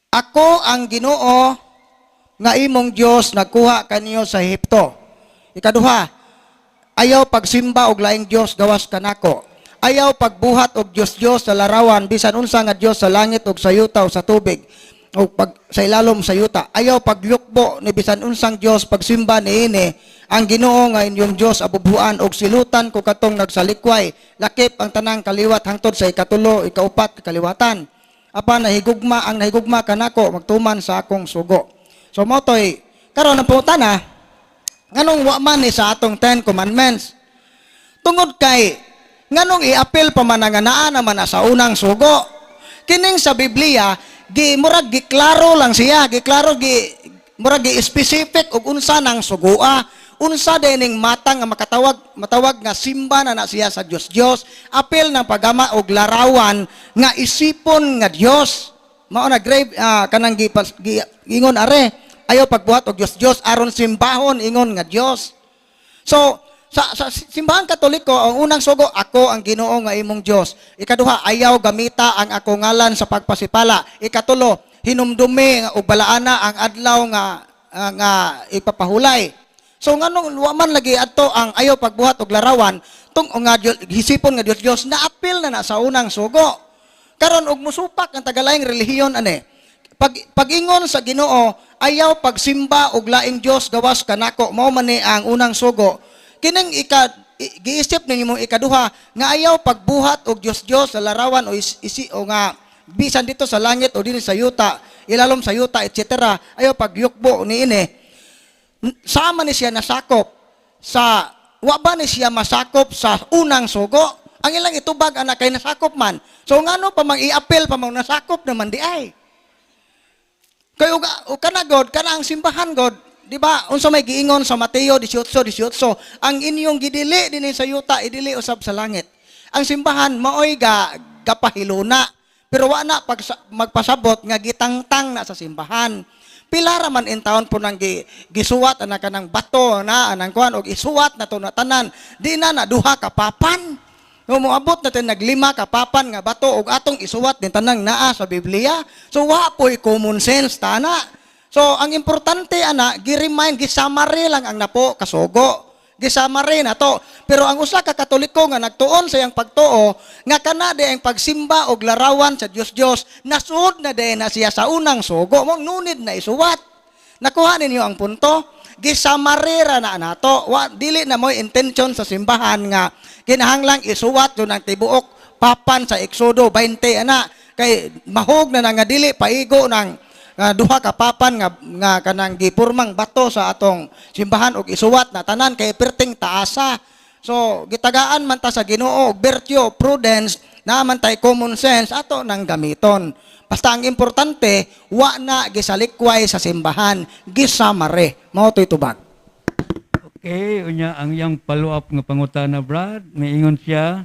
Ako ang Ginoo nga imong Dios nagkuha kaniyo sa Ehipto. Ikaduha, ayaw pagsimba og laing Dios gawas kanako. Ayaw pagbuhat og Dios sa larawan bisan unsa nga Dios sa langit ug sa yuta o sa tubig o sa ilalom sa yuta. Ayaw pagyukbo ni bisan unsang Dios pagsimba niini. Ang Ginoo nga inyong Dios abubuan og silutan ko katong nagsalikway. Lakip ang tanang kaliwat hangtod sa ikatulo, ikaupat kaliwatan. Apa nahigugma ang nahigugma kanako magtuman sa akong sugo. So mo toy karon ang pangutana nganong wa man ni sa atong 10 commandments. Tungod kay nganong i-appeal pa man nga naa naman na sa unang sugo. Kining sa Biblia murag giklaro lang siya, giklaro murag gi-specific og unsa nang sugoa. Unsa dining matang nga matawag nga simba na siya sa Dios. Apil ng pagama og larawan nga isipon nga Dios. Mao na grave kanang ingon are ayaw pagbuhat og Dios aron simbahon ingon nga Dios. So sa simbahan Katoliko ang unang sugo ako ang Ginoo nga imong Dios. Ikaduha ayaw gamita ang ako ngalan sa pagpasipala. Ikatulo hinumdumi og balaana ang adlaw nga ipapahulay. So nganong luwaman lagi adto ang ayaw pagbuhat og larawan tung nga hisipon nga Dios na apil na sa unang sugo. Karon og musupak ang tagalaing relihiyon ane. Pag-ingon sa Ginoo ayaw pagsimba og laing Dios gawas kanako mao man ni ang unang sugo. Kining giisip nimo ikaduha nga ayaw pagbuhat og Dios sa larawan o o nga bisan dito sa langit o dinhi sa yuta, ilalom sa yuta etc. Ayaw pagyukbo niini. Sama ni siya nasakop sa wa ba ni siya masakop sa unang sugo? Ang ilang itubag anak kay nasakop man. So ngano pa mang i-appeal pa mang nasakop naman di ay. Kay og kana God, kana ang simbahan God, di ba? Unsa may giingon sa Mateo 18:18, ang inyong gidili dinhi sa yuta idili usab sa langit. Ang simbahan maoy gapahiluna, pero wa na magpasabot nga gitangtang na sa simbahan. Pila ra man in taon po nang gisuwat ana kanang bato na anang kuan og isuwat na to na tanan di na duha ka papan. Moabot natin naglima ka papan nga bato og atong isuwat din tanang naa sa Biblia. So wa po'y common sense tana. So ang importante ana gi-remind gi-summary lang ang napo kasugo. gisama rin ato. Pero ang usa ka Katoliko nga nagtuon sa iyang pagtuo nga kana di ang pagsimba og larawan sa Dios nasud na di na siya sa unang sugo mo nunid na isuwat. Nakuha ninyo ang punto? Gisamarira na nato. Dili na mo intention sa simbahan nga kinahanglang isuwat yun ang tibuok papan sa Exodo 20 ana kay mahog na nga dili paigo ng duha ka papan nga kanang gipurmang bato sa atong simbahan og isuwat na tanan kay perting taasa. So gitagaan man ta sa Ginoo og virtue, prudence, naman tay common sense ato nang gamiton. Basta ang importante wa na gisalikway sa simbahan, gisamare. Mao toy tubag. Okay, unya ang iyang follow-up nga pangutana, Brad, miingon siya,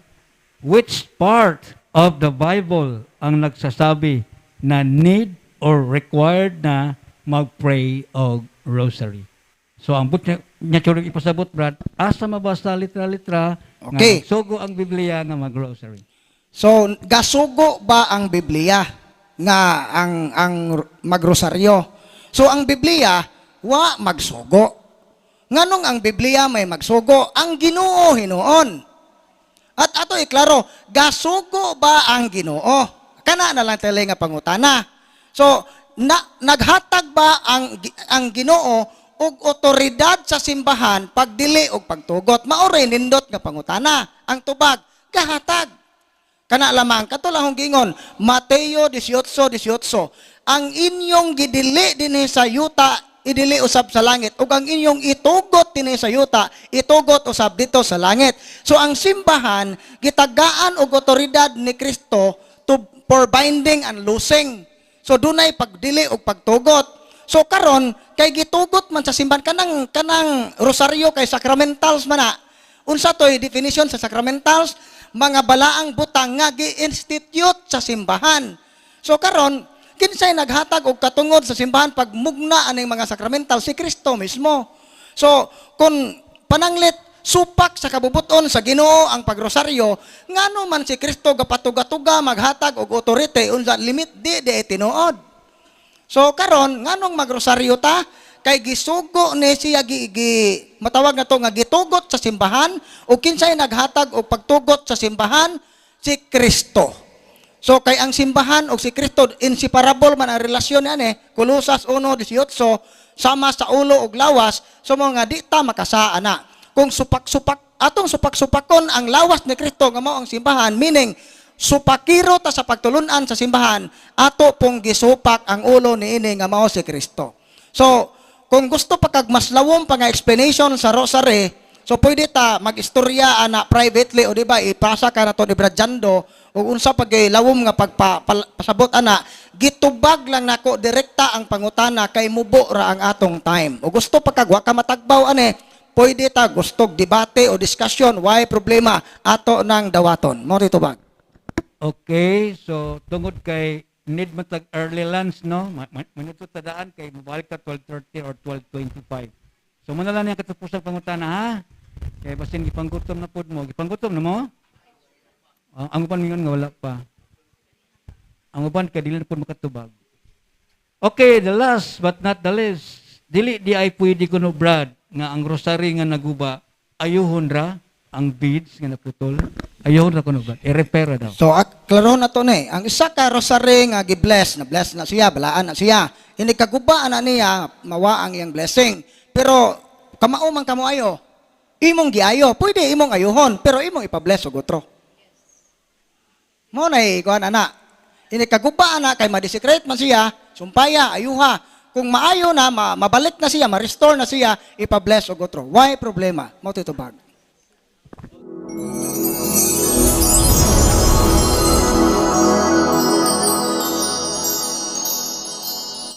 which part of the Bible ang nagsasabi na need or required na mag-pray og rosary? So ang but niya churong ipasabot, Brad, asa mabasa litra-litra Okay. nga sugo ang Biblia nga mag-rosary. So gasugo ba ang Biblia nga ang magrosaryo? So ang Biblia wa magsugo. Nganong ang Biblia may magsugo? Ang Ginoo hinuon. At ato iklaro, gasugo ba ang Ginoo? Kana na lang tali nga pangutana. So naghatag ba ang Ginoo og otoridad sa simbahan pagdili og pagtugot? Maoray nindot nga pangutana. Ang tubag gahatag. Kana lamang katulahong gingon Mateo 18:18. Ang inyong gidili dinhi sa yuta idili usab sa langit ug ang inyong itugot dinhi sa yuta itugot usab dito sa langit. So ang simbahan gitagaan og otoridad ni Kristo for binding and loosing. So dunay pagdili og pagtugot. So karon kay gitugot man sa simbahan kanang rosaryo kay sacramentals man na. Unsa toy definition sa sacramentals? Mga balaang butang nga gi-institute sa simbahan. So karon kinsay naghatag og katungod sa simbahan pag mugna aning mga sakramental? Si Kristo mismo. So kung pananglit supak sa kabubuton sa Ginoo ang pagrosaryo, ngano man si Kristo gapatuga-tuga maghatag og authority unsa limit di tinuod. So karon nganong magrosaryo ta? Kay gisugo ni siya matawag na to nga gitugot sa simbahan o kinsay naghatag og pagtugot sa simbahan? Si Kristo. So kay ang simbahan o si Kristo inseparable man ang relasyon ani. Kolosas 1:18 sama sa ulo og lawas so mga di ta makasaan na. Kung supak-supak atong supak-supakon ang lawas ni Kristo nga mao ang simbahan, meaning supakiro ta sa pagtulunan sa simbahan, ato pong gisupak ang ulo niini nga mao si Kristo. So kung gusto pa kag mas lawom pa nga explanation sa rosary, so pwede ta mag-istorya ana privately o di ba ipasa ka na to ni Bradyando o unsa pag lawom nga pagpasabot ana, gitubag lang nako direkta ang pangutana kay mubo ra ang atong time. O gusto pa kag wa ka matagbaw ani, pwede ta gustog debate o discussion, why problema ato nang dawaton. Mo tubag. Okay, so tungod kay need matag early lunch, no? Manito tadaan kay mabalik ka 12:30 or 12:25. So muna lang yung katapusang pangutana, ha? Kaya basin gipanggutom na pod mo. Gipanggutom na mo? Ang uban mingon nga wala pa. Ang uban kay dili na pod makatubag. Okay, the last but not the least. Dili di ay pwede kuno, Brad, nga ang rosary nga naguba ayuhon ra ang beads nga naputol. Ayuhon ra kuno, Brad. I-repair daw. So klaro na to ni. Ang isa ka rosary nga gi-bless na siya, balaan na siya. Hindi kagubaan na niya mawa ang iyang blessing. Pero kamao man kamo ayo. Imong giayo, pwede imong ayuhon, pero imong ipa-bless og otro. Mo nay kuan ana. Hindi kagubaan na kay ma-desecrate man siya, sumpaya, ayuha. Kung maayo na, mabalik na siya, ma-restore na siya, ipa-bless og otro. Why problema? Mo titubag.